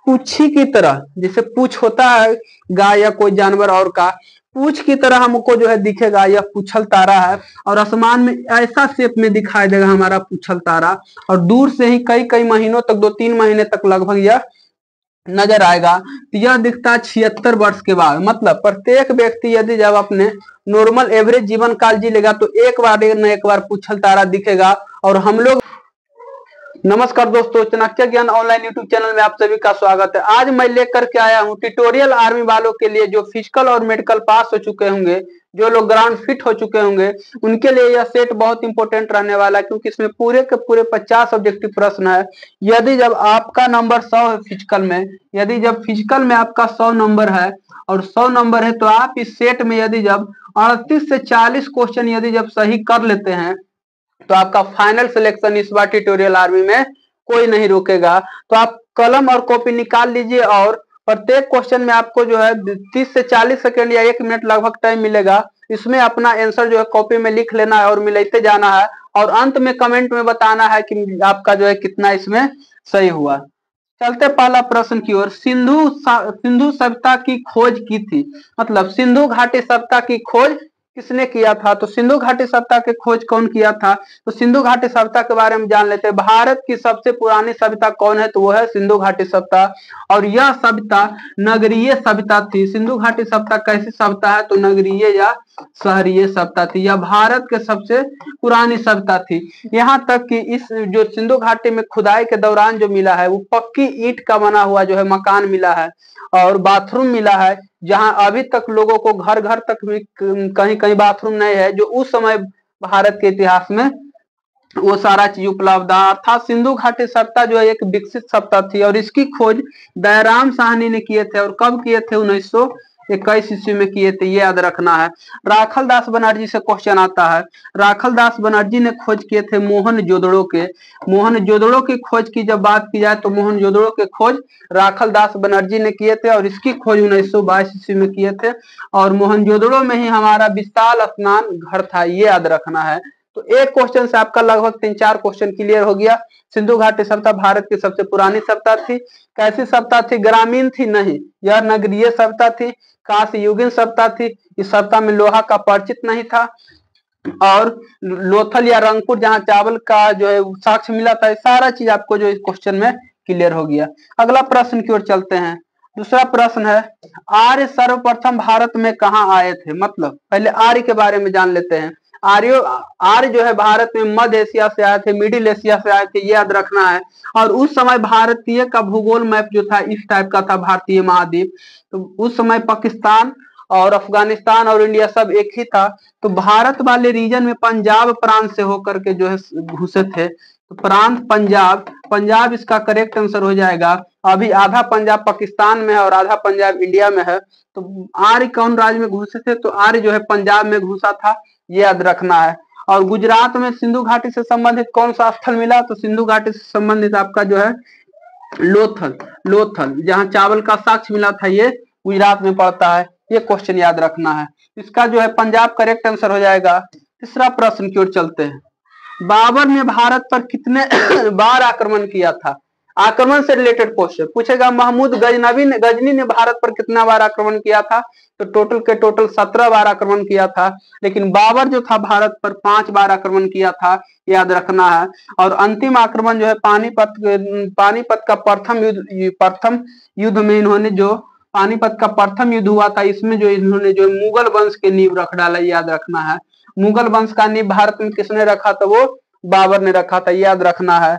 पूछी की तरह, जैसे पूछ होता है गाय या कोई जानवर और का, पूछ की तरह हमको जो है दिखेगा यह पूछल तारा है, और आसमान में ऐसा शेप में दिखाई देगा हमारा पूछल तारा, और दूर से ही कई कई महीनों तक, 2-3 महीने तक लगभग यह नजर आएगा। तो यह दिखता है 76 वर्ष के बाद। मतलब प्रत्येक व्यक्ति यदि जब अपने नॉर्मल एवरेज जीवन काल जी लेगा तो एक बार न एक बार पूछल तारा दिखेगा। और हम लोग, नमस्कार दोस्तों, चाणक्य ज्ञान ऑनलाइन यूट्यूब चैनल में आप सभी का स्वागत है। आज मैं लेकर के आया हूं ट्यूटोरियल आर्मी वालों के लिए, जो फिजिकल और मेडिकल पास हो चुके होंगे, जो लोग ग्राउंड फिट हो चुके होंगे, उनके लिए यह सेट बहुत इंपॉर्टेंट रहने वाला है, क्योंकि इसमें पूरे के पूरे 50 ऑब्जेक्टिव प्रश्न है। यदि जब आपका नंबर 100 है फिजिकल में, यदि जब फिजिकल में आपका 100 नंबर है और 100 नंबर है, तो आप इस सेट में यदि जब 38 से 40 क्वेश्चन यदि जब सही कर लेते हैं तो आपका फाइनल सिलेक्शन इस बार ट्यूटोरियल आर्मी में कोई नहीं रोकेगा। तो आप कलम और कॉपी निकाल लीजिए, और प्रत्येक क्वेश्चन में आपको जो है 30 से 40 सेकंड या 1 मिनट लगभग टाइम मिलेगा। इसमें अपना आंसर जो है कॉपी में लिख लेना है और मिलाते जाना है, और अंत में कमेंट में बताना है कि आपका जो है कितना इसमें सही हुआ। चलते पहला प्रश्न की ओर। सिंधु सभ्यता की खोज की थी, मतलब सिंधु घाटी सभ्यता की खोज किसने किया था? तो सिंधु घाटी सभ्यता की खोज कौन किया था? तो सिंधु घाटी सभ्यता के बारे में जान लेते हैं। भारत की सबसे पुरानी सभ्यता कौन है? तो वो है सिंधु घाटी सभ्यता, और यह सभ्यता नगरीय सभ्यता थी। सिंधु घाटी सभ्यता कैसी सभ्यता है? तो नगरीय या शहरीय सभ्यता थी। यह भारत के सबसे पुरानी सभ्यता थी। यहाँ तक कि इस जो सिंधु घाटी में खुदाई के दौरान जो मिला है वो पक्की ईंट का बना हुआ जो है मकान मिला है, और बाथरूम मिला है, जहां अभी तक लोगों को घर घर तक भी कहीं कहीं बाथरूम नहीं है, जो उस समय भारत के इतिहास में वो सारा चीज उपलब्ध है। अर्थात सिंधु घाटी सभ्यता जो है एक विकसित सभ्यता थी, और इसकी खोज दयाराम साहनी ने किए थे। और कब किए थे? 1921 ईस्वी में किए थे, ये याद रखना है। राखल दास बनर्जी से क्वेश्चन आता है। राखल दास बनर्जी ने खोज किए थे मोहनजोदड़ो के। मोहनजोदड़ो की खोज की जब बात की जाए तो मोहनजोदड़ो के खोज राखल दास बनर्जी ने किए थे, और इसकी खोज 1922 ईस्वी में किए थे। और मोहनजोदड़ो में ही हमारा विशाल स्नान घर था, ये याद रखना है। तो एक क्वेश्चन से आपका लगभग 3-4 क्वेश्चन क्लियर हो गया। सिंधु घाटी सभ्यता भारत की सबसे पुरानी सभ्यता थी। कैसी सभ्यता थी? ग्रामीण थी नहीं, यह नगरीय सभ्यता थी। कांस्य युगीन सभ्यता थी। इस सभ्यता में लोहा का परिचित नहीं था, और लोथल या रंगपुर जहां चावल का जो है साक्ष्य मिला था। सारा चीज आपको जो इस क्वेश्चन में क्लियर हो गया। अगला प्रश्न की ओर चलते हैं। दूसरा प्रश्न है, आर्य सर्वप्रथम भारत में कहाँ आए थे? मतलब पहले आर्य के बारे में जान लेते हैं। आर्य जो है भारत में मध्य एशिया से आए थे, मिडिल एशिया से आए थे, ये याद रखना है। और उस समय भारतीय का भूगोल मैप जो था इस टाइप का था, भारतीय महाद्वीप। तो उस समय पाकिस्तान और अफगानिस्तान और इंडिया सब एक ही था। तो भारत वाले रीजन में पंजाब प्रांत से होकर के जो है घुसे थे। तो प्रांत पंजाब इसका करेक्ट आंसर हो जाएगा। अभी आधा पंजाब पाकिस्तान में है और आधा पंजाब इंडिया में है। तो आर्य कौन राज्य में घुसे थे? तो आर्य जो है पंजाब में घुसा था, ये याद रखना है। और गुजरात में सिंधु घाटी से संबंधित कौन सा स्थल मिला? तो सिंधु घाटी से संबंधित आपका जो है लोथल जहां चावल का साक्ष्य मिला था, ये गुजरात में पड़ता है। ये क्वेश्चन याद रखना है। इसका जो है पंजाब करेक्ट आंसर हो जाएगा। तीसरा प्रश्न की ओर चलते हैं। बाबर ने भारत पर कितने बार आक्रमण किया था? आक्रमण से रिलेटेड क्वेश्चन पूछेगा। महमूद गजनी ने भारत पर कितना बार आक्रमण किया था? तो टोटल 17 बार आक्रमण किया था। लेकिन बाबर जो था भारत पर 5 बार आक्रमण किया था, याद रखना है। और अंतिम आक्रमण जो है पानीपत का प्रथम युद्ध में इन्होंने जो पानीपत का प्रथम युद्ध हुआ था, इसमें जो इन्होंने जो मुगल वंश के नींव रख डाला, याद रखना है। मुगल वंश का नींव भारत में किसने रखा था? वो बाबर ने रखा था, याद रखना है।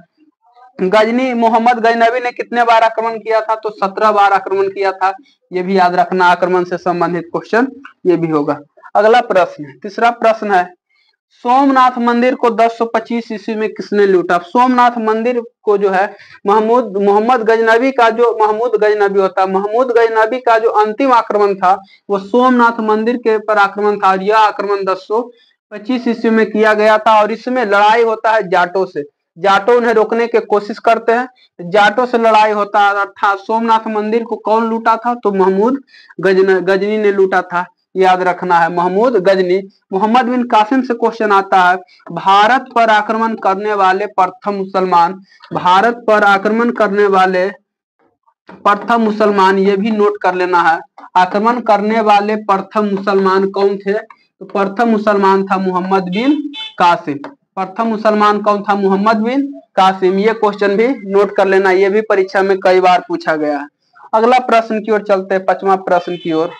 मोहम्मद गजनबी ने कितने बार आक्रमण किया था? तो 17 बार आक्रमण किया था, ये भी याद रखना। आक्रमण से संबंधित क्वेश्चन ये भी होगा। अगला प्रश्न, तीसरा प्रश्न है, सोमनाथ मंदिर को 1025 ईस्वी में किसने लूटा? सोमनाथ मंदिर को जो है मोहम्मद गजनबी का जो महमूद गजनबी का जो अंतिम आक्रमण था वो सोमनाथ मंदिर के पर आक्रमण था, और यह आक्रमण 1025 ईस्वी में किया गया था। और इसमें लड़ाई होता है जाटों से। जाटो उन्हें रोकने की कोशिश करते हैं, जाटों से लड़ाई होता है। अर्थात सोमनाथ मंदिर को कौन लूटा था? तो महमूद गजनी ने लूटा था, याद रखना है। महमूद गजनी। मोहम्मद बिन कासिम से क्वेश्चन आता है, भारत पर आक्रमण करने वाले प्रथम मुसलमान। भारत पर आक्रमण करने वाले प्रथम मुसलमान, ये भी नोट कर लेना है। आक्रमण करने वाले प्रथम मुसलमान कौन थे? तो प्रथम मुसलमान था मोहम्मद बिन कासिम। प्रथम मुसलमान कौन था? मोहम्मद बिन कासिम। ये क्वेश्चन भी नोट कर लेना, ये भी परीक्षा में कई बार पूछा गया है। अगला प्रश्न की ओर चलते हैं, पांचवा प्रश्न की ओर।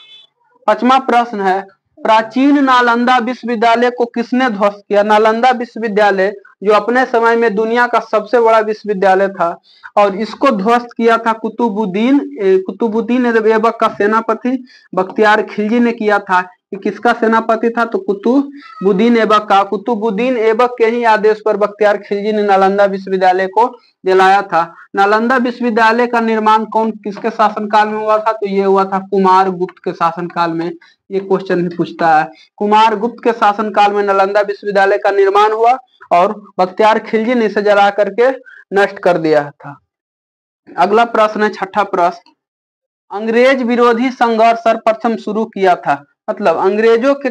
पांचवा प्रश्न है, प्राचीन नालंदा विश्वविद्यालय को किसने ध्वस्त किया? नालंदा विश्वविद्यालय जो अपने समय में दुनिया का सबसे बड़ा विश्वविद्यालय था, और इसको ध्वस्त किया था कुतुबुद्दीन ऐबक का सेनापति बख्तियार खिलजी ने किया था। कि किसका सेनापति था? तो कुतुबुद्दीन ऐबक का। कुतुबुद्दीन ऐबक के ही आदेश पर बख्तियार खिलजी ने नालंदा विश्वविद्यालय को दिलाया था। नालंदा विश्वविद्यालय का निर्माण किसके शासनकाल में हुआ था? तो ये हुआ था कुमार गुप्त के शासनकाल में। ये क्वेश्चन भी पूछता है। कुमार गुप्त के शासनकाल में नालंदा विश्वविद्यालय का निर्माण हुआ और बख्तियार खिलजी ने इसे जला करके नष्ट कर दिया था। अगला प्रश्न है, छठा प्रश्न, अंग्रेज विरोधी संघर्ष सर्वप्रथम शुरू किया था। मतलब अंग्रेजों के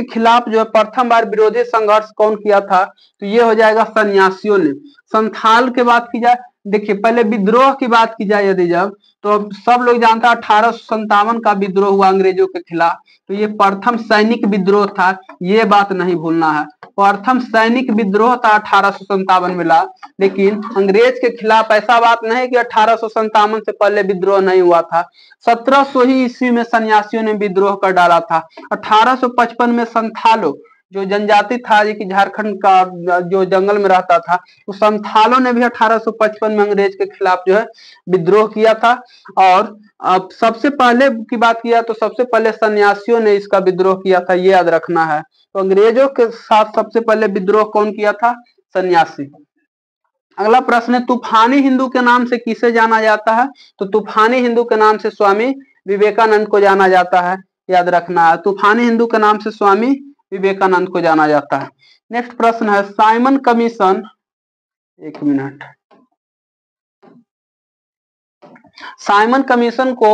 खिलाफ जो है प्रथम बार विरोधी संघर्ष कौन किया था? तो ये हो जाएगा सन्यासियों ने। संथाल के बात की जाए, देखिए पहले विद्रोह की बात की जाए यदि जब, तो सब लोग जानता है 1857 का विद्रोह हुआ अंग्रेजों के खिलाफ, तो ये प्रथम सैनिक विद्रोह था, ये बात नहीं भूलना है। प्रथम सैनिक विद्रोह था 1857 में ला, लेकिन अंग्रेज के खिलाफ ऐसा बात नहीं कि 1857 से पहले विद्रोह नहीं हुआ था। 1700 ही ईस्वी में सन्यासियों ने विद्रोह कर डाला था। 1855 में संथालों जो जनजाति था, कि झारखंड का जो जंगल में रहता था, तो संथालों ने भी 1855 में अंग्रेज के खिलाफ जो है विद्रोह किया था। और अब सबसे पहले की बात किया तो सबसे पहले सन्यासियों ने इसका विद्रोह किया था, ये याद रखना है। तो अंग्रेजों के साथ सबसे पहले विद्रोह कौन किया था? सन्यासी। अगला प्रश्न है, तूफानी हिंदू के नाम से किसे जाना जाता है? तो तूफानी हिंदू के नाम से स्वामी विवेकानंद को जाना जाता है, याद रखना है। तूफानी हिंदू के नाम से स्वामी विवेकानंद को जाना जाता है। नेक्स्ट प्रश्न है, साइमन कमीशन, एक मिनट, साइमन कमीशन को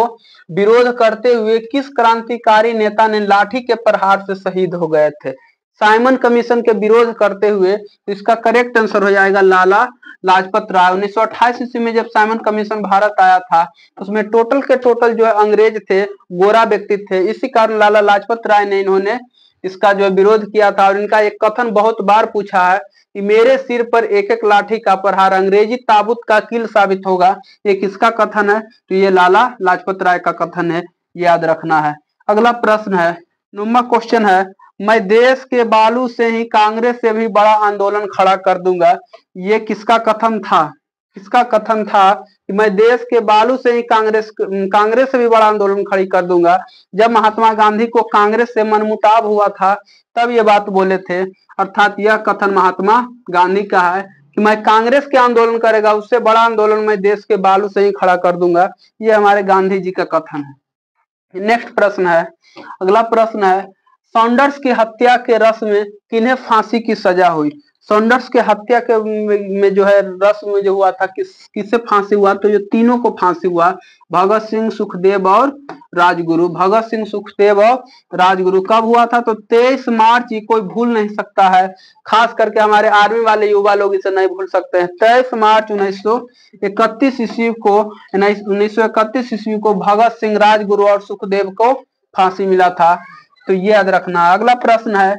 विरोध करते हुए किस क्रांतिकारी नेता ने लाठी के प्रहार से शहीद हो गए थे? साइमन कमीशन के विरोध करते हुए, तो इसका करेक्ट आंसर हो जाएगा लाला लाजपत राय। 1928 ईस्वी में जब साइमन कमीशन भारत आया था, उसमें टोटल के टोटल जो है अंग्रेज थे, गोरा व्यक्ति थे। इसी कारण लाला लाजपत राय ने इन्होंने इसका जो विरोध किया था। और इनका एक कथन बहुत बार पूछा है कि मेरे सिर पर एक एक लाठी का प्रहार अंग्रेजी ताबूत का कील साबित होगा। ये किसका कथन है? तो ये लाला लाजपत राय का कथन है, याद रखना है। अगला प्रश्न है, 9वां क्वेश्चन है, मैं देश के बालू से ही कांग्रेस से भी बड़ा आंदोलन खड़ा कर दूंगा। ये किसका कथन था? किसका कथन था कि मैं देश के बालू से ही कांग्रेस से भी बड़ा आंदोलन खड़ी कर दूंगा। जब महात्मा गांधी को कांग्रेस से मनमुटाव हुआ था, तब ये बात बोले थे। अर्थात यह कथन महात्मा गांधी का है कि मैं कांग्रेस के आंदोलन करेगा, उससे बड़ा आंदोलन मैं देश के बालू से ही खड़ा कर दूंगा। ये हमारे गांधी जी का कथन है। नेक्स्ट प्रश्न है, अगला प्रश्न है, सॉन्डर्स की हत्या के रस में किन्हें फांसी की सजा हुई? सॉन्डर्स के हत्या के में जो है रस में जो हुआ था, किससे फांसी हुआ? तो ये तीनों को फांसी हुआ, भगत सिंह, सुखदेव और राजगुरु। भगत सिंह, सुखदेव और राजगुरु। कब हुआ था? तो 23 मार्च, ये कोई भूल नहीं सकता है, खास करके हमारे आर्मी वाले युवा लोग इसे नहीं भूल सकते हैं। 23 मार्च 1931 ईस्वी को 1931 ईस्वी को भगत सिंह, राजगुरु और सुखदेव को फांसी मिला था, तो ये याद रखना। अगला प्रश्न है,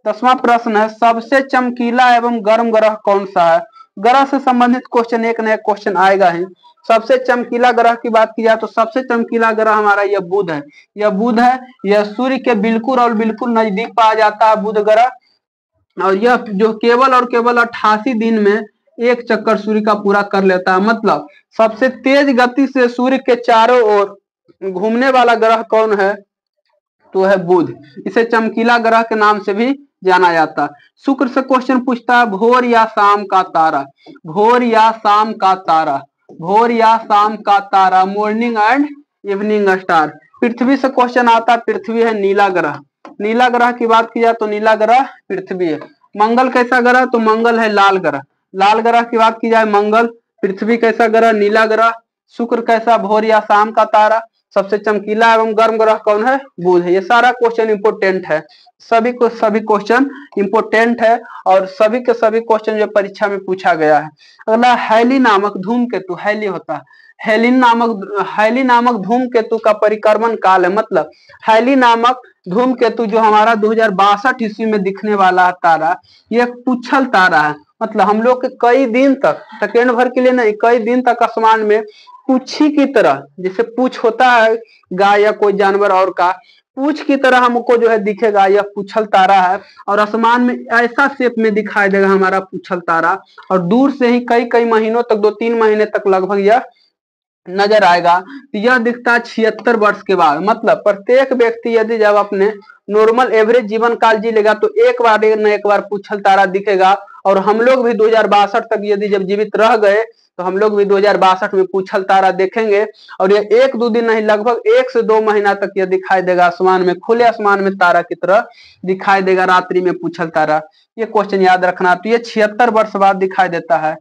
10वां प्रश्न है, सबसे चमकीला एवं गर्म ग्रह कौन सा है? ग्रह से संबंधित क्वेश्चन एक नया क्वेश्चन आएगा ही। सबसे चमकीला ग्रह की बात की जाए तो सबसे चमकीला ग्रह हमारा यह बुध है। यह बुध है, यह सूर्य के बिल्कुल और बिल्कुल नजदीक पाया जाता है बुध ग्रह, और यह जो केवल और केवल 88 दिन में एक चक्कर सूर्य का पूरा कर लेता है। मतलब सबसे तेज गति से सूर्य के चारों ओर घूमने वाला ग्रह कौन है? तो है बुध। इसे चमकीला ग्रह के नाम से भी जाना जाता है। शुक्र से क्वेश्चन पूछता है, भोर या शाम का तारा? भोर या शाम का तारा? भोर या शाम का तारा, मॉर्निंग एंड इवनिंग स्टार। पृथ्वी से क्वेश्चन आता है, पृथ्वी है नीला ग्रह। नीला ग्रह की बात की जाए तो नीला ग्रह पृथ्वी है। मंगल कैसा ग्रह? तो मंगल है लाल ग्रह। लाल ग्रह की बात की जाए मंगल। पृथ्वी कैसा ग्रह? नीला ग्रह। शुक्र कैसा? भोर या शाम का तारा। सबसे चमकीला एवं गर्म ग्रह कौन है? बुध है। ये सारा क्वेश्चन इंपोर्टेंट है, सभी क्वेश्चन इंपोर्टेंट है, और सभी क्वेश्चन जो परीक्षा में पूछा गया है। अगला, हैली नामक धूमकेतु, हैली होता है, हैली नामक धूमकेतु का परिक्रमण काल है। मतलब हैली नामक धूमकेतु जो हमारा 2062 ईस्वी में दिखने वाला तारा, ये एक पुच्छल तारा है। मतलब हम लोग के कई दिन तक, सेकेंड भर के लिए नहीं, कई दिन तक आसमान में पूछी की तरह, जैसे पूछ होता है गाय या कोई जानवर और का, पूछ की तरह हमको जो है दिखेगा। यह पुच्छल तारा है और आसमान में ऐसा शेप में दिखाई देगा हमारा पुच्छल तारा, और दूर से ही कई कई महीनों तक, 2-3 महीने तक लगभग यह नजर आएगा। तो यह दिखता है 76 वर्ष के बाद। मतलब प्रत्येक व्यक्ति यदि जब अपने नॉर्मल एवरेज जीवन काल जी लेगा तो एक बार न एक बार पुच्छल तारा दिखेगा। और हम लोग भी 2062 तक यदि जब जीवित रह गए तो हम लोग भी 2062 में पुच्छल तारा देखेंगे। और यह 1-2 दिन नहीं, लगभग 1 से 2 महीना तक यह दिखाई देगा आसमान में, खुले आसमान में तारा की तरह दिखाई देगा रात्रि में पुच्छल तारा। ये क्वेश्चन याद रखना। तो ये 76 वर्ष बाद दिखाई देता है।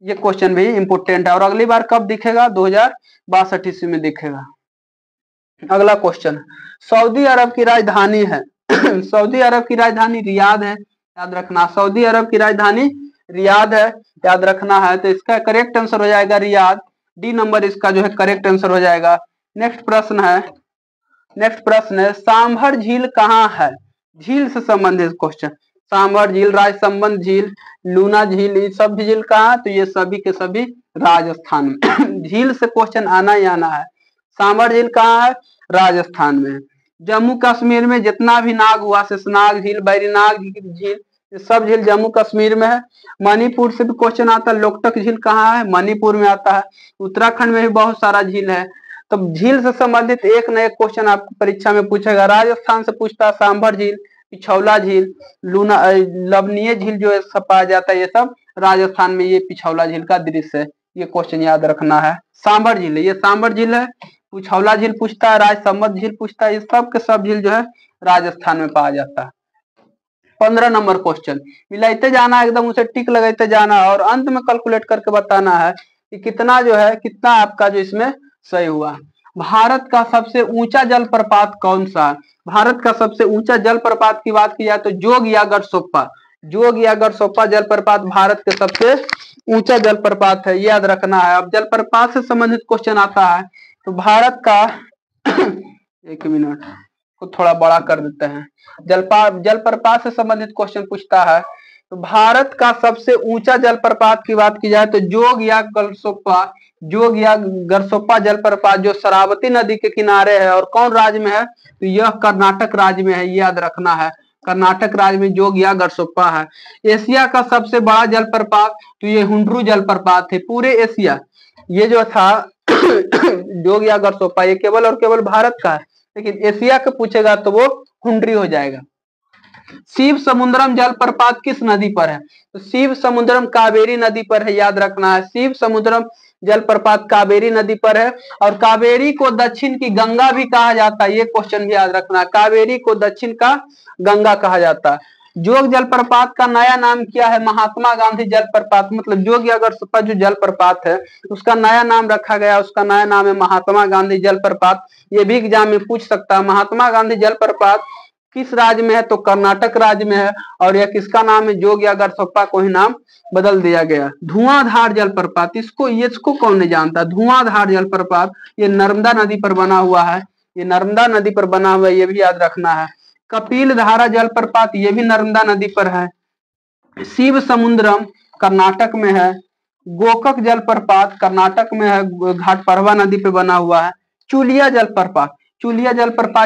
ये क्वेश्चन भी इंपोर्टेंट है। और अगली बार कब दिखेगा? 2062 ईस्वी में दिखेगा। अगला क्वेश्चन, सऊदी अरब की राजधानी है सऊदी अरब की राजधानी रियाद है, याद रखना। सऊदी अरब की राजधानी रियाद है, याद रखना है। तो इसका करेक्ट आंसर हो जाएगा रियाद। डी नंबर इसका जो है करेक्ट आंसर हो जाएगा। नेक्स्ट प्रश्न है सांभर झील कहाँ है? झील से संबंधित क्वेश्चन। सांभर झील, राजसमंद झील, लूना झील, ये सब झील कहाँ? तो ये सभी के सभी राजस्थान में झील से क्वेश्चन आना ही आना है। सांभर झील कहाँ है? राजस्थान में। जम्मू कश्मीर में जितना भी नाग हुआ, शेषनाग झील, बैरीनाग झील, ये सब झील जम्मू कश्मीर में है। मणिपुर से भी क्वेश्चन आता है। लोकटक झील कहाँ है? मणिपुर में आता है। उत्तराखंड में भी बहुत सारा झील है। तो झील से संबंधित एक न एक क्वेश्चन आपको परीक्षा में पूछेगा। राजस्थान से पूछता है सांभर झील, पिछौला झील, लूना, लवनीय झील जो सब पाया जाता है, ये सब राजस्थान में। ये पिछौला झील का दृश्य है। ये क्वेश्चन याद रखना है। सांभर झील है, ये सांभर झील है। पिछौला झील पूछता है, राजसमंद झील पूछता है, ये सब के सब झील जो है राजस्थान में पाया जाता है। 15 नंबर क्वेश्चन, मिलाते जाना, एकदम उसे टिक लगाते जाना और अंत में कैलकुलेट करके बताना है कि कितना जो है, कितना आपका जो इसमें सही हुआ। भारत का सबसे ऊंचा जलप्रपात कौन सा? भारत का सबसे ऊंचा जलप्रपात की बात की जाए तो जोग या गरसोप्पा, जोग या गरसोप्पा जलप्रपात भारत के सबसे ऊंचा जलप्रपात है, याद रखना है। अब जलप्रपात से संबंधित क्वेश्चन आता है तो भारत का एक मिनट को थोड़ा बड़ा कर देते हैं। जलप्रपात से संबंधित क्वेश्चन पूछता है तो भारत का सबसे ऊंचा जलप्रपात की बात की जाए तो जोग या गरसोप्पा जलप्रपात जो शरावती नदी के किनारे है। और कौन राज्य में है? तो यह कर्नाटक राज्य में है, याद रखना है। कर्नाटक राज्य में जोग या गरसोप्पा है। एशिया का सबसे बड़ा जलप्रपात तो ये हुंड्रू जलप्रपात है पूरे एशिया। ये जो था जोग या गरसोप्पा, ये केवल और केवल भारत का है, लेकिन एशिया का पूछेगा तो वो हुंड्री हो जाएगा। शिव समुद्रम जलप्रपात किस नदी पर है? तो शिव समुद्रम कावेरी नदी पर है, याद रखना है। शिव समुद्रम जलप्रपात कावेरी नदी पर है। और कावेरी को दक्षिण की गंगा भी कहा जाता है, ये क्वेश्चन भी याद रखना है। कावेरी को दक्षिण का गंगा कहा जाता है। जोग जलप्रपात का नया नाम क्या है? महात्मा गांधी जलप्रपात। मतलब जोग या गरसोप्पा जो जलप्रपात है उसका नया नाम रखा गया, उसका नया नाम है महात्मा गांधी जलप्रपात। ये भी एग्जाम में पूछ सकता है। महात्मा गांधी जलप्रपात किस राज्य में है? तो कर्नाटक राज्य में है। और यह किसका नाम है? जोग या गरसोप्पा को ही नाम बदल दिया गया। धुआंधार जलप्रपात, इसको कौन नहीं जानता? धुआंधार जलप्रपात ये नर्मदा नदी पर बना हुआ है, ये नर्मदा नदी पर बना हुआ है, ये भी याद रखना है। कपिल धारा जलप्रपात ये भी नर्मदा नदी पर है। शिव समुद्रम कर्नाटक में है। गोकक जलप्रपात कर्नाटक में है, घाटपरवा नदी पे बना हुआ है। चुलिया जलप्रपात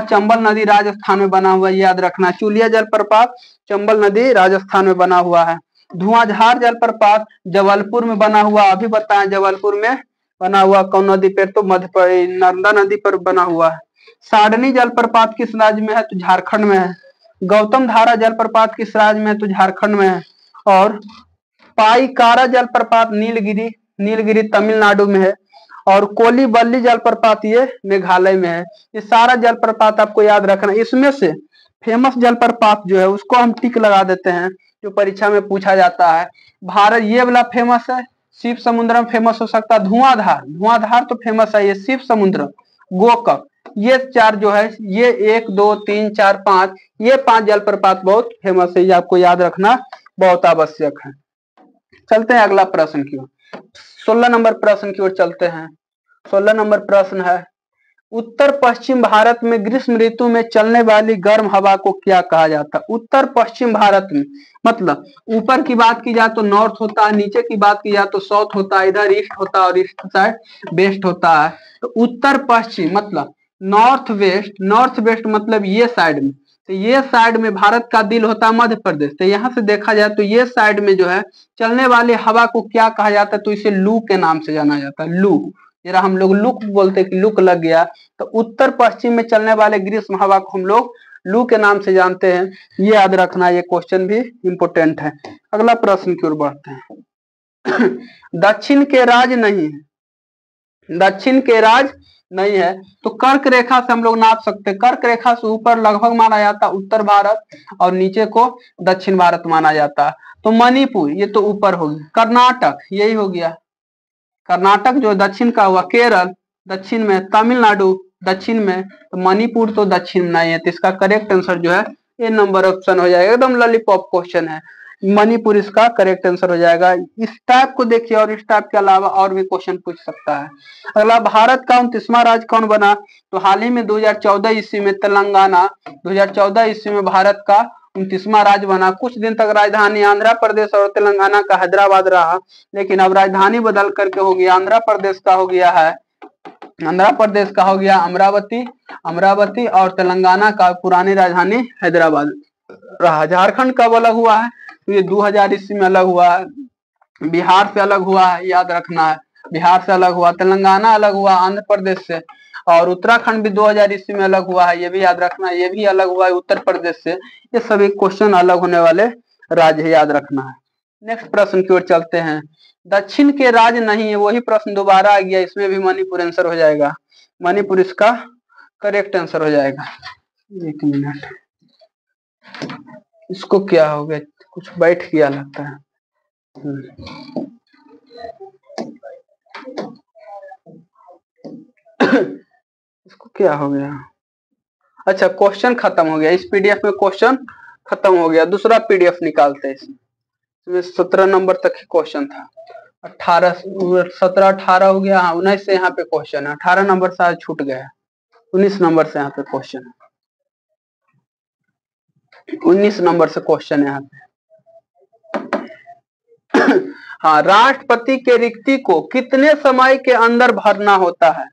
चंबल नदी राजस्थान में बना हुआ है, याद रखना। चुलिया जलप्रपात चंबल नदी राजस्थान में बना हुआ है। धुआंधार जलप्रपात जबलपुर में बना हुआ, अभी बताएं जबलपुर में बना हुआ कौन नदी पर? तो नर्मदा नदी पर बना हुआ है। साडनी जलप्रपात किस राज्य में है? तो झारखंड में है। गौतम धारा जलप्रपात किस राज्य में है? तो झारखंड में है। और पाईकारा जलप्रपात नीलगिरी तमिलनाडु में है। और कोलीबल्ली जलप्रपात ये मेघालय में है। ये सारा जलप्रपात आपको याद रखना। इसमें से फेमस जलप्रपात जो है उसको हम टिक लगा देते हैं, जो परीक्षा में पूछा जाता है। भारत ये वाला फेमस है, शिव समुद्रम फेमस हो सकता है। धुआंधार तो फेमस है, ये शिव समुद्रम, गोकक, ये 4 जो है, ये 1 2 3 4 5, ये 5 जलप्रपात बहुत फेमस है, ये आपको याद रखना बहुत आवश्यक है। चलते हैं अगला प्रश्न की ओर, 16 नंबर प्रश्न की ओर चलते हैं। 16 नंबर प्रश्न है, उत्तर पश्चिम भारत में ग्रीष्म ऋतु में चलने वाली गर्म हवा को क्या कहा जाता है? उत्तर पश्चिम भारत में मतलब ऊपर की बात की जाए तो नॉर्थ होता है, नीचे की बात की जाए तो साउथ होता है, इधर ईस्ट होता है और ईस्ट साइड वेस्ट होता है। तो उत्तर पश्चिम मतलब नॉर्थ वेस्ट, नॉर्थ वेस्ट मतलब ये साइड में, तो ये साइड में भारत का दिल होता है मध्य प्रदेश। तो यहाँ से देखा जाए तो ये साइड में जो है चलने वाली हवा को क्या कहा जाता है? तो इसे लू के नाम से जाना जाता है, लू। जरा हम लोग लुक बोलते कि लुक लग गया, तो उत्तर पश्चिम में चलने वाले ग्रीष्म हवा को हम लोग लू के नाम से जानते हैं। ये याद रखना, ये क्वेश्चन भी इंपोर्टेंट है। अगला प्रश्न की ओर बढ़ते हैं। दक्षिण के राज नहीं है, दक्षिण के राज नहीं है तो कर्क रेखा से हम लोग नाप सकते हैं। कर्क रेखा से ऊपर लगभग माना जाता है उत्तर भारत और नीचे को दक्षिण भारत माना जाता है। तो मणिपुर ये तो ऊपर हो गया, कर्नाटक यही हो गया, कर्नाटक जो दक्षिण का हुआ, केरल दक्षिण में, तमिलनाडु दक्षिण में, तो मणिपुर तो दक्षिण में नहीं है। तो इसका करेक्ट आंसर जो है ए नंबर ऑप्शन हो जाएगा। एकदम लॉलीपॉप क्वेश्चन है, मणिपुर इसका करेक्ट आंसर हो जाएगा। इस टाइप को देखिए और इस टाइप के अलावा और भी क्वेश्चन पूछ सकता है। अगला, भारत का 29वां राज्य कौन बना? तो हाल ही में 2014 ईस्वी में तेलंगाना, 2014 ईस्वी में भारत का 29वां राज्य बना। कुछ दिन तक राजधानी आंध्र प्रदेश और तेलंगाना का हैदराबाद रहा, लेकिन अब राजधानी बदल करके हो गया आंध्र प्रदेश का हो गया है, आंध्र प्रदेश का हो गया अमरावती, अमरावती और तेलंगाना का पुरानी राजधानी हैदराबाद रहा। झारखंड कब अलग हुआ है? तो ये 2000 ईस्वी में अलग हुआ है। बिहार से अलग हुआ है, याद रखना है, बिहार से अलग हुआ। तेलंगाना अलग हुआ आंध्र प्रदेश से, और उत्तराखंड भी 2000 ईस्वी में अलग हुआ है, ये भी याद रखना है। ये भी अलग हुआ है उत्तर प्रदेश से। ये सभी क्वेश्चन अलग होने वाले राज्य है, याद रखना है। नेक्स्ट प्रश्न की ओर चलते हैं। दक्षिण के राज्य नहीं है, वही प्रश्न दोबारा आ गया, इसमें भी मणिपुर आंसर हो जाएगा। मणिपुर इसका करेक्ट आंसर हो जाएगा। एक मिनट, इसको क्या हो गया, कुछ बैठ गया लगता है। इसको क्या हो गया? अच्छा, क्वेश्चन खत्म हो गया, इस पीडीएफ में क्वेश्चन खत्म हो गया। दूसरा पीडीएफ निकालते हैं, इसमें 17 नंबर तक क्वेश्चन था। 18 17 18 हो गया, हाँ 19 से यहाँ पे क्वेश्चन है। 18 नंबर शायद छूट गया, 19 नंबर से यहाँ पे क्वेश्चन है, 19 नंबर से क्वेश्चन है यहाँ पे। हाँ, राष्ट्रपति के रिक्ति को कितने समय के अंदर भरना होता है?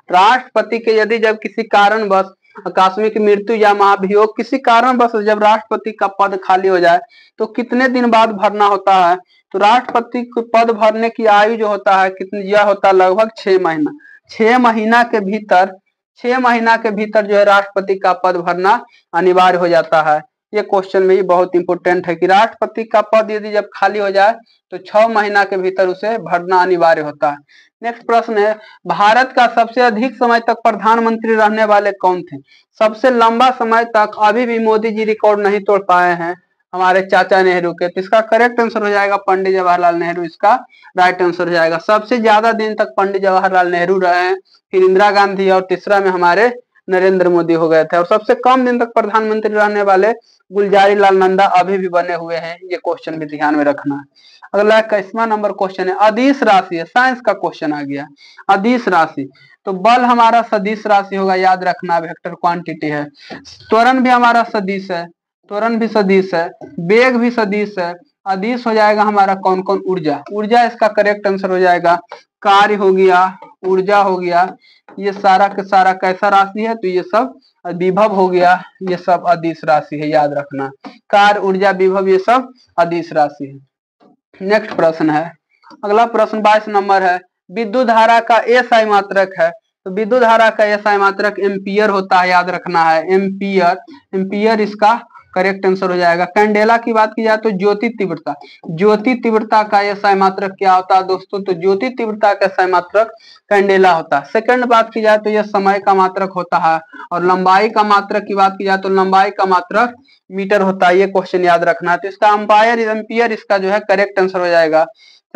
राष्ट्रपति के यदि जब किसी कारणवश आकस्मिक मृत्यु या महाभियोग, किसी कारणवश जब राष्ट्रपति का पद खाली हो जाए तो कितने दिन बाद भरना होता है? तो राष्ट्रपति को पद भरने की आयु जो होता है कितनी, यह होता है लगभग 6 महीना। 6 महीना के भीतर, 6 महीना के भीतर जो है राष्ट्रपति का पद भरना अनिवार्य हो जाता है। ये क्वेश्चन में बहुत इंपोर्टेंट है कि राष्ट्रपति का पद यदि जब खाली हो जाए तो 6 महीना के भीतर उसे भरना अनिवार्य होता है। नेक्स्ट प्रश्न है, भारत का सबसे अधिक समय तक प्रधानमंत्री रहने वाले कौन थे? सबसे लंबा समय तक अभी भी मोदी जी रिकॉर्ड नहीं तोड़ पाए हैं, हमारे चाचा नेहरू के। तो इसका करेक्ट आंसर हो जाएगा पंडित जवाहरलाल नेहरू, इसका राइट आंसर हो जाएगा। सबसे ज्यादा दिन तक पंडित जवाहरलाल नेहरू रहे हैं, फिर इंदिरा गांधी, और तीसरा में हमारे नरेंद्र मोदी हो गए थे। और सबसे कम दिन तक प्रधानमंत्री रहने वाले गुलजारी लाल नंदा अभी भी बने हुए हैं। ये क्वेश्चन भी ध्यान में रखना है। अगला 21वां नंबर क्वेश्चन है, अदिश राशि है, साइंस का क्वेश्चन आ गया। अदिश राशि, तो बल हमारा सदिश राशि होगा, याद रखना, वेक्टर क्वांटिटी है। त्वरण भी हमारा सदिश है, त्वरण भी सदिश है, वेग भी सदिश है। अदिश हो जाएगा हमारा कौन कौन? ऊर्जा, ऊर्जा इसका करेक्ट आंसर हो जाएगा। कार्य हो गया, ऊर्जा हो गया, ये सारा का सारा कैसा राशि है? तो ये सब विभव हो गया, ये सब अदिश राशि है, याद रखना। कार्य, ऊर्जा, विभव ये सब अदिश राशि है। नेक्स्ट प्रश्न है, अगला प्रश्न 22 नंबर है, विद्युत धारा का एसआई मात्रक है। तो विद्युत धारा का एसआई मात्रक एम्पियर होता है, याद रखना है, एम्पियर, एम्पियर इसका करेक्ट आंसर हो जाएगा। कैंडेला की बात की जाए तो ज्योति तीव्रता, ज्योति तीव्रता का एसआई मात्रक क्या होता है दोस्तों? तो ज्योति तीव्रता का एसआई मात्रक कैंडेला होता है। सेकंड बात की जाए तो यह समय का मात्रक होता है, और लंबाई का मात्रक की बात की जाए तो लंबाई का मात्रक मीटर होता है। ये क्वेश्चन याद रखना है। तो इसका अंपायर एम्पियर इसका जो है करेक्ट आंसर हो जाएगा।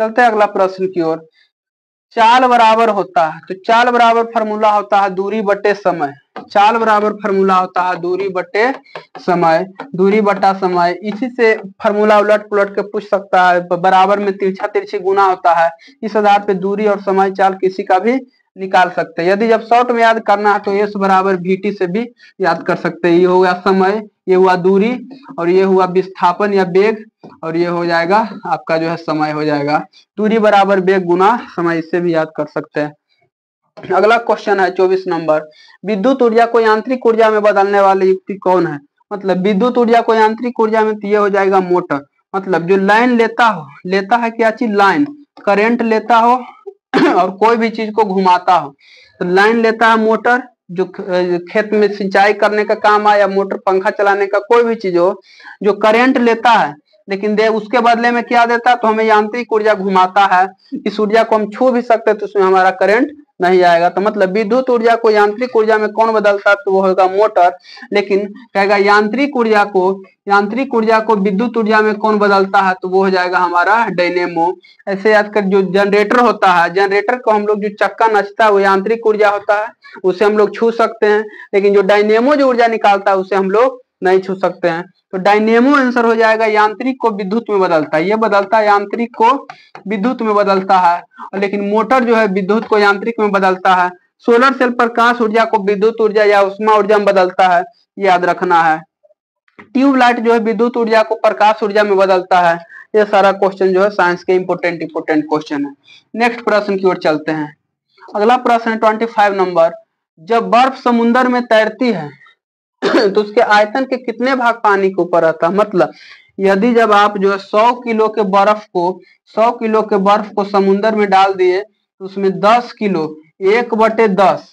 चलते हैं अगला प्रश्न की ओर। चाल बराबर होता है, तो चाल बराबर फॉर्मूला होता है दूरी बटे समय। चाल बराबर फॉर्मूला होता है दूरी बटे समय, दूरी बटा समय। इसी से फॉर्मूला उलट पुलट के पूछ सकता है। बराबर में तिरछा तिरछी गुना होता है, इस आधार पे दूरी और समय चाल किसी का भी निकाल सकते हैं। यदि जब शॉर्ट में याद करना है तो एस बराबर VT से भी याद कर सकते हैं। ये हो गया समय, ये हुआ दूरी, और ये हुआ विस्थापन या वेग, और ये हो जाएगा आपका जो है समय हो जाएगा। दूरी बराबर वेग गुना समय, इससे भी याद कर सकते हैं। अगला क्वेश्चन है 24 नंबर, विद्युत ऊर्जा को यांत्रिक ऊर्जा में बदलने वाले युक्ति कौन है? मतलब विद्युत ऊर्जा को यांत्रिक ऊर्जा में तो ये हो जाएगा मोटर। मतलब जो लाइन लेता है क्या चीज? लाइन, करंट लेता हो और कोई भी चीज को घुमाता हो, तो लाइन लेता है मोटर, जो खेत में सिंचाई करने का काम आए, या मोटर पंखा चलाने का कोई भी चीज हो, जो करंट लेता है लेकिन उसके बदले में क्या देता है? तो हमें यांत्रिक ऊर्जा घुमाता है। इस ऊर्जा को हम छू भी सकते हैं तो उसमें हमारा करंट नहीं आएगा। तो मतलब विद्युत ऊर्जा को यांत्रिक ऊर्जा में कौन बदलता है? तो वो होगा मोटर। लेकिन कहेगा यांत्रिक ऊर्जा को विद्युत ऊर्जा में कौन बदलता है? तो वो हो जाएगा हमारा डायनेमो। ऐसे याद कर, जो जनरेटर होता है, जनरेटर को हम लोग जो चक्का नचता है वो यांत्रिक ऊर्जा होता है, उसे हम लोग छू सकते हैं। लेकिन जो डायनेमो जो ऊर्जा निकालता है उसे हम लोग नहीं छू सकते हैं। तो डायनेमो आंसर हो जाएगा, यांत्रिक को विद्युत में बदलता है। ये बदलता है, यांत्रिक को विद्युत में बदलता है। लेकिन मोटर जो है विद्युत को यांत्रिक में बदलता है। सोलर सेल प्रकाश ऊर्जा को विद्युत ऊर्जा या उष्मा ऊर्जा में बदलता है, याद रखना है। ट्यूबलाइट जो है विद्युत ऊर्जा को प्रकाश ऊर्जा में बदलता है। ये सारा क्वेश्चन जो है साइंस के इंपोर्टेंट क्वेश्चन है। नेक्स्ट प्रश्न की ओर चलते हैं। अगला प्रश्न है 25 नंबर, जब बर्फ समुद्र में तैरती है तो उसके आयतन के कितने भाग पानी के ऊपर रहता है? मतलब यदि जब आप जो है 100 किलो के बर्फ को समुद्र में डाल दिए तो उसमें 10 किलो 1/10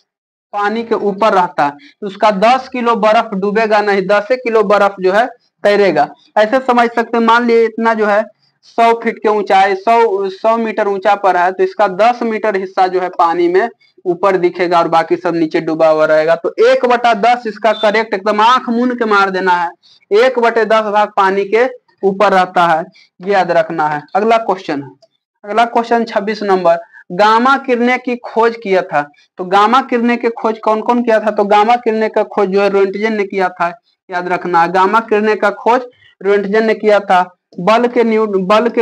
पानी के ऊपर रहता है, तो उसका 10 किलो बर्फ डूबेगा नहीं, 10 किलो बर्फ जो है तैरेगा। ऐसे समझ सकते हैं, मान लिए इतना जो है 100 फीट के ऊंचाई 100 मीटर ऊंचा पर है, तो इसका 10 मीटर हिस्सा जो है पानी में ऊपर दिखेगा और बाकी सब नीचे डूबा हुआ रहेगा। तो 1/10 इसका करेक्ट, एकदम आंख मूंद के मार देना है। 1/10 भाग पानी के ऊपर रहता है, ये याद रखना है। अगला क्वेश्चन 26 नंबर, गामा किरणें की खोज किया था। तो गामा किरणें की खोज कौन कौन किया था? तो गामा किरणें का खोज जो है रोएंटजन ने किया था, याद रखना है। गामा किरणें का खोज रोएंटजन ने किया था। बल के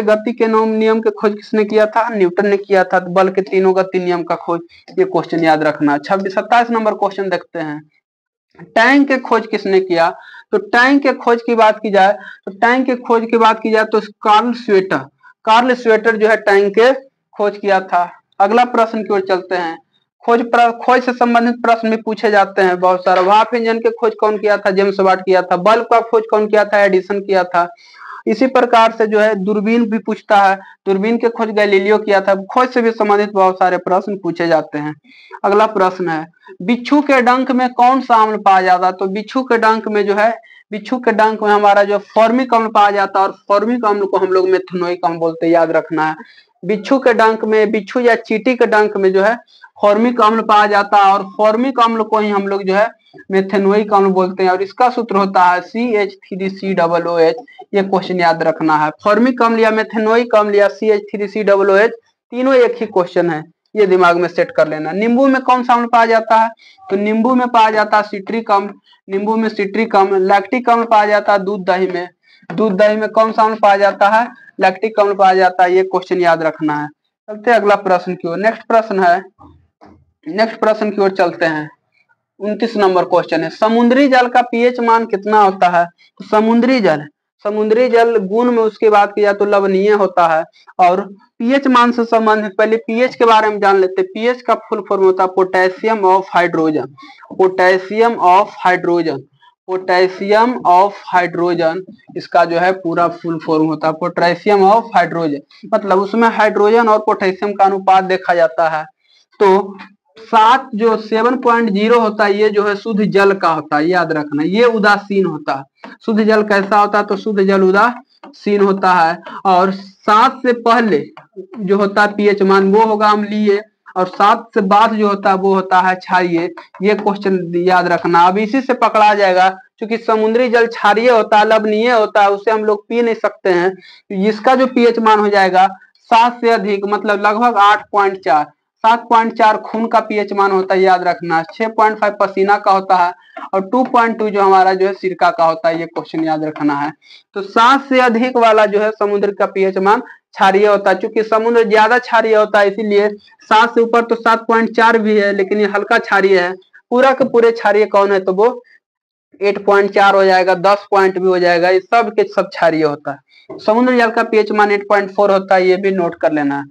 गति के नियम के खोज किसने किया था? न्यूटन ने किया था। बल के तीनों गति नियम का खोज, ये क्वेश्चन याद रखना। 27 नंबर क्वेश्चन देखते हैं, टैंक के खोज किसने किया? तो टैंक के खोज की बात की जाए तो कार्ल स्वेटर जो है टैंक के खोज किया था। अगला प्रश्न की ओर चलते हैं। खोज से संबंधित प्रश्न भी पूछे जाते हैं बहुत सारा। भाप इंजन के खोज कौन किया था? जेम्स वाट किया था। बल्ब का खोज कौन किया था? एडिसन किया था। इसी प्रकार से जो है दूरबीन भी पूछता है, दूरबीन के खोज गैलीलियो किया था। खोज से भी संबंधित बहुत सारे प्रश्न पूछे जाते हैं। अगला प्रश्न है, बिच्छू के डंक में कौन सा अम्ल पाया जाता है? तो बिच्छू के डंक में हमारा जो फॉर्मिक अम्ल पाया जाता है, और फॉर्मिक अम्ल को हम लोग मेथनोइक अम्ल बोलते हैं, याद रखना है। बिच्छू या चींटी के डंक में जो है फॉर्मिक अम्ल पाया जाता है, और फॉर्मिक अम्ल को ही हम लोग जो है मेथनोइक अम्ल बोलते हैं, और इसका सूत्र होता है CH3COOH। ये क्वेश्चन याद रखना है। फॉर्मिक अम्ल या मेथनोइक अम्ल या CH3COOH तीनों एक ही क्वेश्चन है, ये दिमाग में सेट कर लेना। नींबू में कौन सा अम्ल पाया जाता है? तो नींबू में पाया जाता है सिट्रिक अम्ल। लैक्टिक अम्ल पाया जाता है दूध दही में कौन सा अम्ल पाया जाता है? लैक्टिक अम्ल पाया जाता है। ये क्वेश्चन याद रखना है। चलते हैं अगला प्रश्न की ओर। नेक्स्ट प्रश्न की ओर चलते हैं। 29 नंबर क्वेश्चन है, समुद्री जल का पीएच मान कितना होता है? तो समुद्री जल गुण में उसकी बात की जाए तो लवणीय होता है। और पीएच मान से संबंधित पहले पीएच के बारे में जान लेते हैं। पीएच का फुल फॉर्म होता है पोटेशियम ऑफ हाइड्रोजन। इसका जो है पूरा फुल फॉर्म होता है पोटेशियम ऑफ हाइड्रोजन। मतलब उसमें हाइड्रोजन और पोटेशियम का अनुपात देखा जाता है। तो 7.0 होता है, ये जो है शुद्ध जल का होता है, याद रखना। ये उदासीन होता है। शुद्ध जल कैसा होता है? तो शुद्ध जल उदासीन होता है। और 7 से पहले जो होता है पीएच मान वो होगा अम्लीय, और 7 से बाद जो होता है वो होता है क्षारीय। ये क्वेश्चन याद रखना। अब इसी से पकड़ा जाएगा, क्योंकि समुद्री जल क्षारीय होता है, लवणीय होता है, उसे हम लोग पी नहीं सकते हैं। इसका जो पीएच मान हो जाएगा 7 से अधिक, मतलब लगभग 8.4। 7.4 खून का पीएच मान होता है, याद रखना। 6.5 पसीना का होता है और 2.2 जो हमारा जो है सिरका का होता है, ये क्वेश्चन याद रखना है। तो 7 से अधिक वाला जो है समुद्र का पीएच मान क्षारीय होता है। चूंकि समुद्र ज्यादा क्षारीय होता है इसीलिए 7 से ऊपर तो 7.4 भी है, लेकिन ये हल्का क्षारीय है। पूरा के पूरे क्षारीय कौन है तो वो 8.4 हो जाएगा, 10 पॉइंट भी हो जाएगा, ये सब के सब क्षारीय होता है। समुद्र जल का पीएच मान 8.4 होता है, ये भी नोट कर लेना है।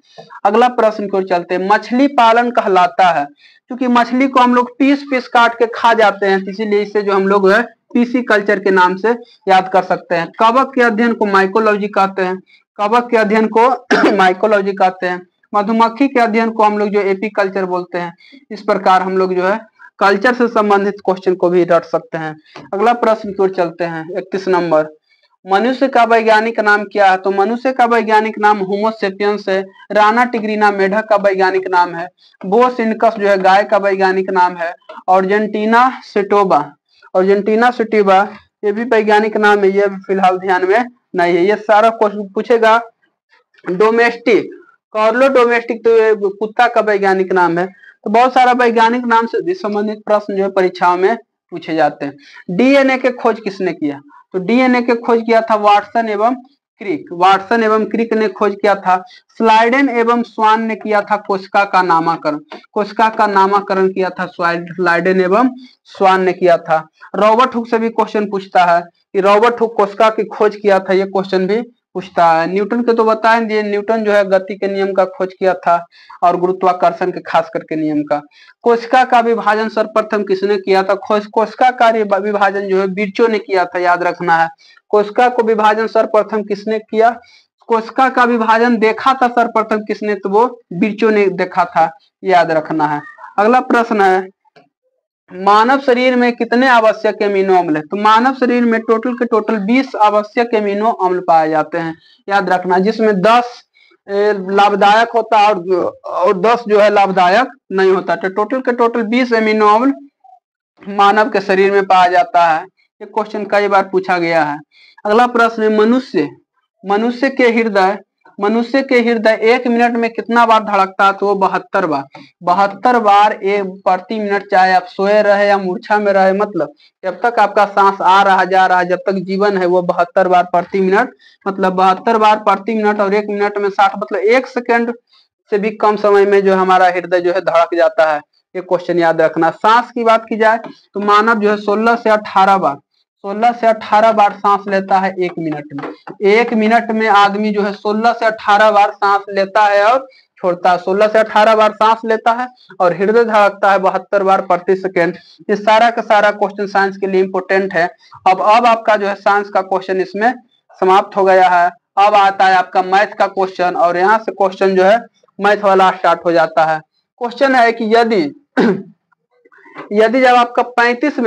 अगला प्रश्न की ओर चलते हैं। मछली पालन कहलाता है, क्योंकि मछली को हम लोग पीस पीस काट के खा जाते हैं, इसीलिए इसे जो हम लोग है पीसी कल्चर के नाम से याद कर सकते हैं। कवक के अध्ययन को माइकोलॉजी कहते हैं, कवक के अध्ययन को माइकोलॉजी कहते हैं। मधुमक्खी के अध्ययन को हम लोग जो एपी कल्चर बोलते हैं। इस प्रकार हम लोग जो है कल्चर से संबंधित क्वेश्चन को भी रट सकते हैं। अगला प्रश्न की ओर चलते हैं। 31 नंबर, मनुष्य का वैज्ञानिक नाम क्या है? तो मनुष्य का वैज्ञानिक नाम होमो सेपियंस है। राना टिग्रीना मेढक का वैज्ञानिक नाम है। बोस इनकस जो है गाय का वैज्ञानिक नाम है। अर्जेंटीना सेटोबा, अर्जेंटीना सेटिवा ये भी वैज्ञानिक नाम है, ये फिलहाल ध्यान में नहीं है। ये सारा क्वेश्चन पूछेगा। डोमेस्टिक, कार्लो डोमेस्टिक तो ये कुत्ता का वैज्ञानिक नाम है। तो बहुत सारा वैज्ञानिक नाम से संबंधित प्रश्न जो है परीक्षाओं में पूछे जाते हैं। डीएनए के खोज किसने किया? तो डीएनए के खोज किया था वाटसन एवं क्रिक, वाटसन एवं क्रिक ने खोज किया था। स्लाइडेन एवं स्वान ने किया था कोशिका का नामकरण, कोशिका का नामकरण किया था स्लाइडेन एवं स्वान ने किया था। रॉबर्ट हुक से भी क्वेश्चन पूछता है कि रॉबर्ट हुक कोशिका की खोज किया था, ये क्वेश्चन भी पूछता है। न्यूटन के तो बताएं दिए, न्यूटन जो है गति के नियम का खोज किया था और गुरुत्वाकर्षण के खास करके नियम का। कोशिका का विभाजन सर्वप्रथम किसने किया था? कोशिका का विभाजन जो है बिरचो ने किया था, याद रखना है। कोशिका को विभाजन सर्वप्रथम किसने किया? कोशिका का विभाजन देखा था सर्वप्रथम किसने? तो वो बिरचो ने देखा था, याद रखना है। अगला प्रश्न है, मानव शरीर में कितने आवश्यक अमीनो अम्ल है? तो मानव शरीर में टोटल के टोटल 20 आवश्यक अमीनो अम्ल पाए जाते हैं, याद रखना, जिसमें 10 लाभदायक होता है और 10 जो है लाभदायक नहीं होता। तो टोटल के टोटल 20 अमीनो अम्ल मानव के शरीर में पाया जाता है। ये क्वेश्चन कई बार पूछा गया है। अगला प्रश्न है, मनुष्य के हृदय 1 मिनट में कितना बार धड़कता है? तो वो 72 बार, 72 बार प्रति मिनट, चाहे आप सोए रहे या मूर्छा में रहे, मतलब जब तक आपका सांस आ रहा जा रहा, जब तक जीवन है, वो 72 बार प्रति मिनट, मतलब 72 बार प्रति मिनट और 1 मिनट में 60, मतलब 1 सेकेंड से भी कम समय में जो हमारा हृदय जो है धड़क जाता है। ये क्वेश्चन याद रखना। सांस की बात की जाए तो मानव जो है 16 से 18 बार सांस लेता है 1 मिनट में। 1 मिनट में आदमी जो है 16 से 18 बार सांस लेता है और छोड़ता है। 16 से 18 बार सांस लेता है और हृदय धड़कता है 72 बार प्रति सेकेंड। ये सारा का सारा क्वेश्चन साइंस के लिए इंपोर्टेंट है। अब आपका जो है साइंस का क्वेश्चन इसमें समाप्त हो गया है। अब आता है आपका मैथ का क्वेश्चन, और यहाँ से क्वेश्चन जो है मैथ वाला स्टार्ट हो जाता है। क्वेश्चन है कि यदि जब आपका 35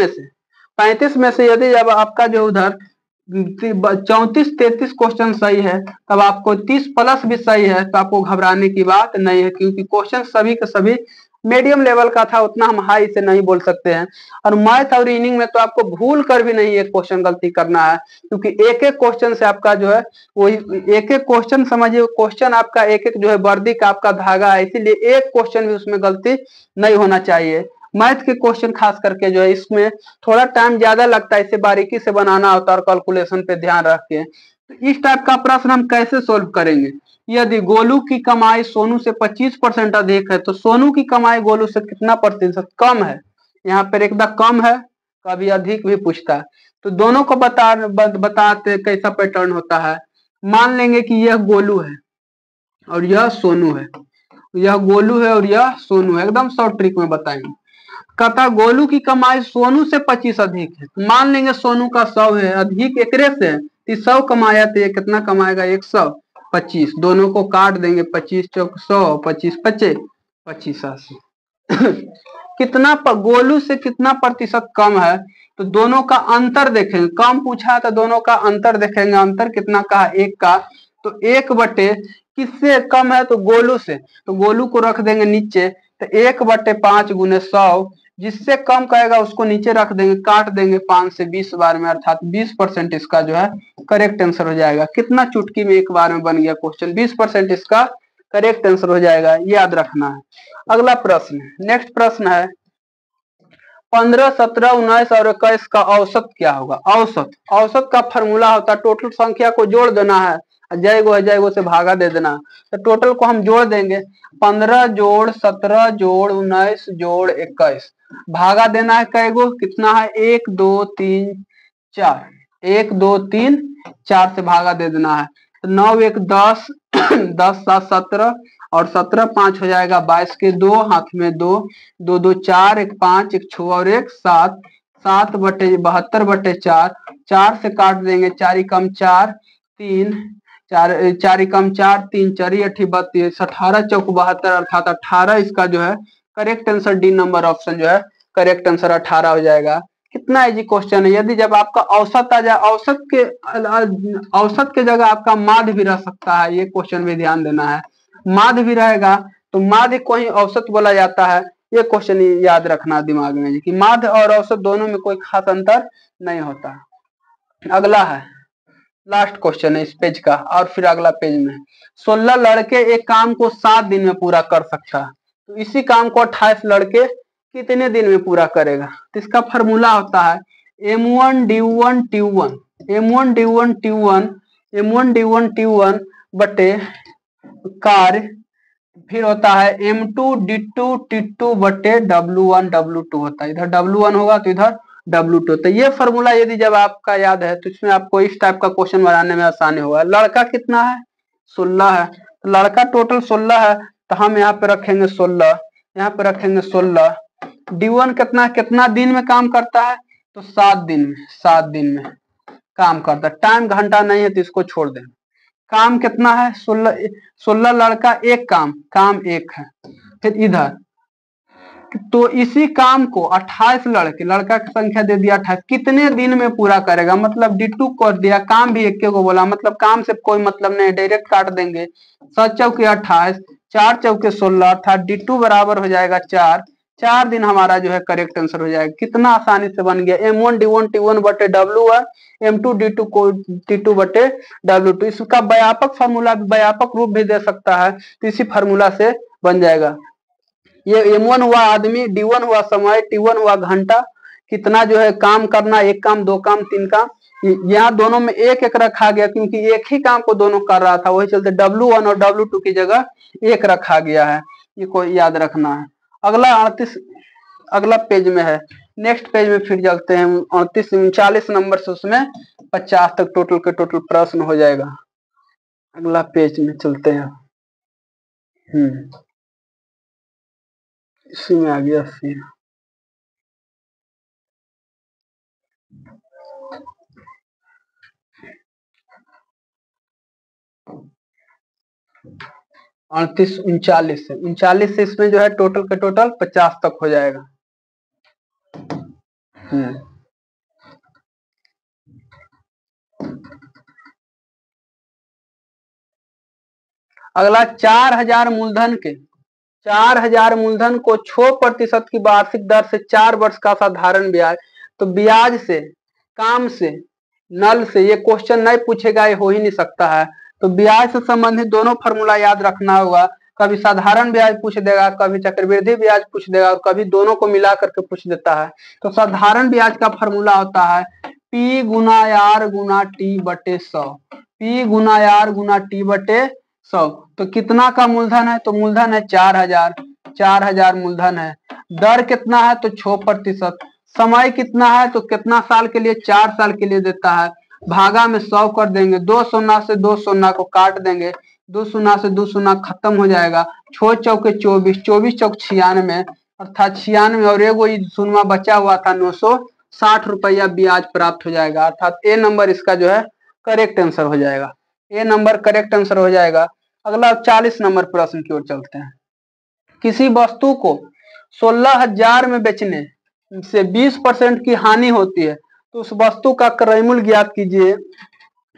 में से यदि जब आपका जो उधर 34-33 क्वेश्चन सही है, तब आपको 30 प्लस भी सही है, तो आपको घबराने की बात नहीं है, क्योंकि क्वेश्चन सभी के सभी मीडियम लेवल का था, उतना हम हाई से नहीं बोल सकते हैं। और मैथ और रीजनिंग में तो आपको भूल कर भी नहीं एक क्वेश्चन गलती करना है, क्योंकि एक एक क्वेश्चन से आपका जो है वही एक एक क्वेश्चन समझिए, क्वेश्चन आपका एक एक जो है वर्दी का आपका धागा है, इसीलिए एक क्वेश्चन भी उसमें गलती नहीं होना चाहिए। मैथ के क्वेश्चन खास करके जो है इसमें थोड़ा टाइम ज्यादा लगता है, इसे बारीकी से बनाना होता है और कैलकुलेशन पे ध्यान रख के। तो इस टाइप का प्रश्न हम कैसे सोल्व करेंगे? यदि गोलू की कमाई सोनू से 25% अधिक है, तो सोनू की कमाई गोलू से कितना प्रतिशत कम है? यहाँ पर एकदम कम है, कभी अधिक भी पूछता है। तो दोनों को बताते कैसा पैटर्न होता है। मान लेंगे कि यह गोलू है और यह सोनू है, यह गोलू है और यह सोनू है, एकदम शॉर्ट ट्रिक में बताएंगे। कहता गोलू की कमाई सोनू से 25 अधिक है, तो मान लेंगे सोनू का 100 है, अधिक एकरे से है, 100 कमाया तो ये कितना कमाएगा? 125। दोनों को काट देंगे, 25 चौक 100, 25 पचे 25 80। कितना गोलू से कितना प्रतिशत कम है? तो दोनों का अंतर देखेंगे, कम पूछा तो दोनों का अंतर देखेंगे। अंतर कितना का? 1 का, तो 1 बटे किससे कम है? तो गोलू से, तो गोलू को रख देंगे नीचे, तो 1/5 गुने 100, जिससे कम कहेगा उसको नीचे रख देंगे, काट देंगे 5 से 20 बार में, अर्थात 20% इसका जो है करेक्ट आंसर हो जाएगा। कितना चुटकी में एक बार में बन गया क्वेश्चन, 20% इसका करेक्ट आंसर हो जाएगा, याद रखना है। अगला प्रश्न, नेक्स्ट प्रश्न है 15, 17, 19 और 21 का औसत क्या होगा। औसत का फॉर्मूला होता है टोटल संख्या को जोड़ देना है, जय गो से भागा दे देना। तो टोटल को हम जोड़ देंगे, 15 जोड़ 17 जोड़ 19 जोड़ 21, भागा देना है कई गो, कितना है 1 2 3 4, 1 2 3 4 से भागा दे देना है। तो 9 1 10, 10 7 17 और 17 5 हो जाएगा 22 के 2, हाथ में 2 2 2 4, 1 5, 1 6 और 1 7, 7 बटे 72 बटे 4, 4 से काट देंगे, 4 कम 4 3, 4 कम 4 3 4 8 32, 18 चौक 72 अर्थात 18 इसका जो है correct answer D number option जो है करेक्ट आंसर 18 हो जाएगा। कितना इजी क्वेश्चन है। यदि जब आपका औसत आ जाए, औसत के जगह आपका माध्य भी रह सकता है, ये क्वेश्चन भी ध्यान देना है। माध्य भी रहेगा तो माध्य को ही औसत बोला जाता है, ये क्वेश्चन याद रखना दिमाग में कि माध्य और औसत दोनों में कोई खास अंतर नहीं होता। अगला है लास्ट क्वेश्चन है इस पेज का, और फिर अगला पेज में 16 लड़के एक काम को 7 दिन में पूरा कर सकता है, तो इसी काम को 28 लड़के कितने दिन में पूरा करेगा। तो इसका फॉर्मूला होता है m1 d1 t1, m1 d1 t1, m1 d1 t1 बटे कार्य, फिर होता है m2 d2 t2 बटे w1 w2 होता है, इधर w1 होगा तो इधर w2। तो ये फॉर्मूला यदि जब आपका याद है तो इसमें आपको इस टाइप का क्वेश्चन बनाने में आसानी होगा। लड़का कितना है 16 है, तो लड़का टोटल 16 है, तो हम यहाँ पे रखेंगे 16, यहाँ पे रखेंगे 16। d1 कितना दिन में काम करता है, तो 7 दिन में, 7 दिन में काम करता है। टाइम घंटा नहीं है तो इसको छोड़ दें। काम कितना है 16 लड़का एक काम एक है। फिर इधर तो इसी काम को 28 लड़के, लड़का की संख्या दे दिया 28, कितने दिन में पूरा करेगा, मतलब d2 कर दिया, काम भी एक को बोला, मतलब काम से कोई मतलब नहीं, डायरेक्ट काट देंगे। 7 चौके 28, 4 चौके 16 अर्थात d2 बराबर हो जाएगा 4 दिन हमारा जो है करेक्ट आंसर हो जाएगा। कितना आसानी से बन गया, m1 d1 t1 बटे w1, m2 d2 को t2 बटे w2। इसका व्यापक फॉर्मूला, व्यापक रूप भी दे सकता है, तो इसी फॉर्मूला से बन जाएगा। ये m1 हुआ आदमी, d1 हुआ समय, t1 हुआ घंटा, कितना जो है काम करना, एक काम, दो काम, तीन काम। यहाँ दोनों में एक एक रखा गया क्योंकि एक ही काम को दोनों कर रहा था, वही चलते w1 और w2 की जगह एक रखा गया है, ये को याद रखना है। अगला 38 अगला पेज में है, नेक्स्ट पेज में फिर चलते हैं 38 39 नंबर से, उसमें 50 तक टोटल के टोटल प्रश्न हो जाएगा। अगला पेज में चलते हैं, इसी में आ गया फिर। अड़तीस 39 से इसमें जो है टोटल के टोटल 50 तक हो जाएगा। अगला 4000 मूलधन के, 4000 मूलधन को 6% की वार्षिक दर से 4 वर्ष का साधारण ब्याज, तो ब्याज से, काम से, नल से ये क्वेश्चन नहीं पूछेगा, ये हो ही नहीं सकता है। तो ब्याज से संबंधित दोनों फॉर्मूला याद रखना होगा, कभी साधारण ब्याज पूछ देगा, कभी चक्रवृद्धि ब्याज पूछ देगा, और कभी दोनों को मिला करके पूछ देता है। तो साधारण ब्याज का फॉर्मूला होता है P गुना R गुना T बटे 100, P गुना R गुना T बटे 100। तो कितना का मूलधन है, तो मूलधन है 4000 मूलधन है। दर कितना है, तो 6%। समय कितना है, तो कितना साल के लिए, 4 साल के लिए देता है। भागा में 100 कर देंगे, 2 शून्य से 2 शून्य को काट देंगे, 2 शून्य से 2 शून्य खत्म हो जाएगा। 6 चौके 24, 24 चौक 96 अर्थात 96, और एगो शून्य बचा हुआ था 960 रुपया ब्याज प्राप्त हो जाएगा, अर्थात ए नंबर इसका जो है करेक्ट आंसर हो जाएगा, ए नंबर करेक्ट आंसर हो जाएगा। अगला 40 नंबर प्रश्न की ओर चलते हैं। किसी वस्तु को 16000 में बेचने से 20% की हानि होती है, तो उस वस्तु का क्रय मूल्य ज्ञात कीजिए।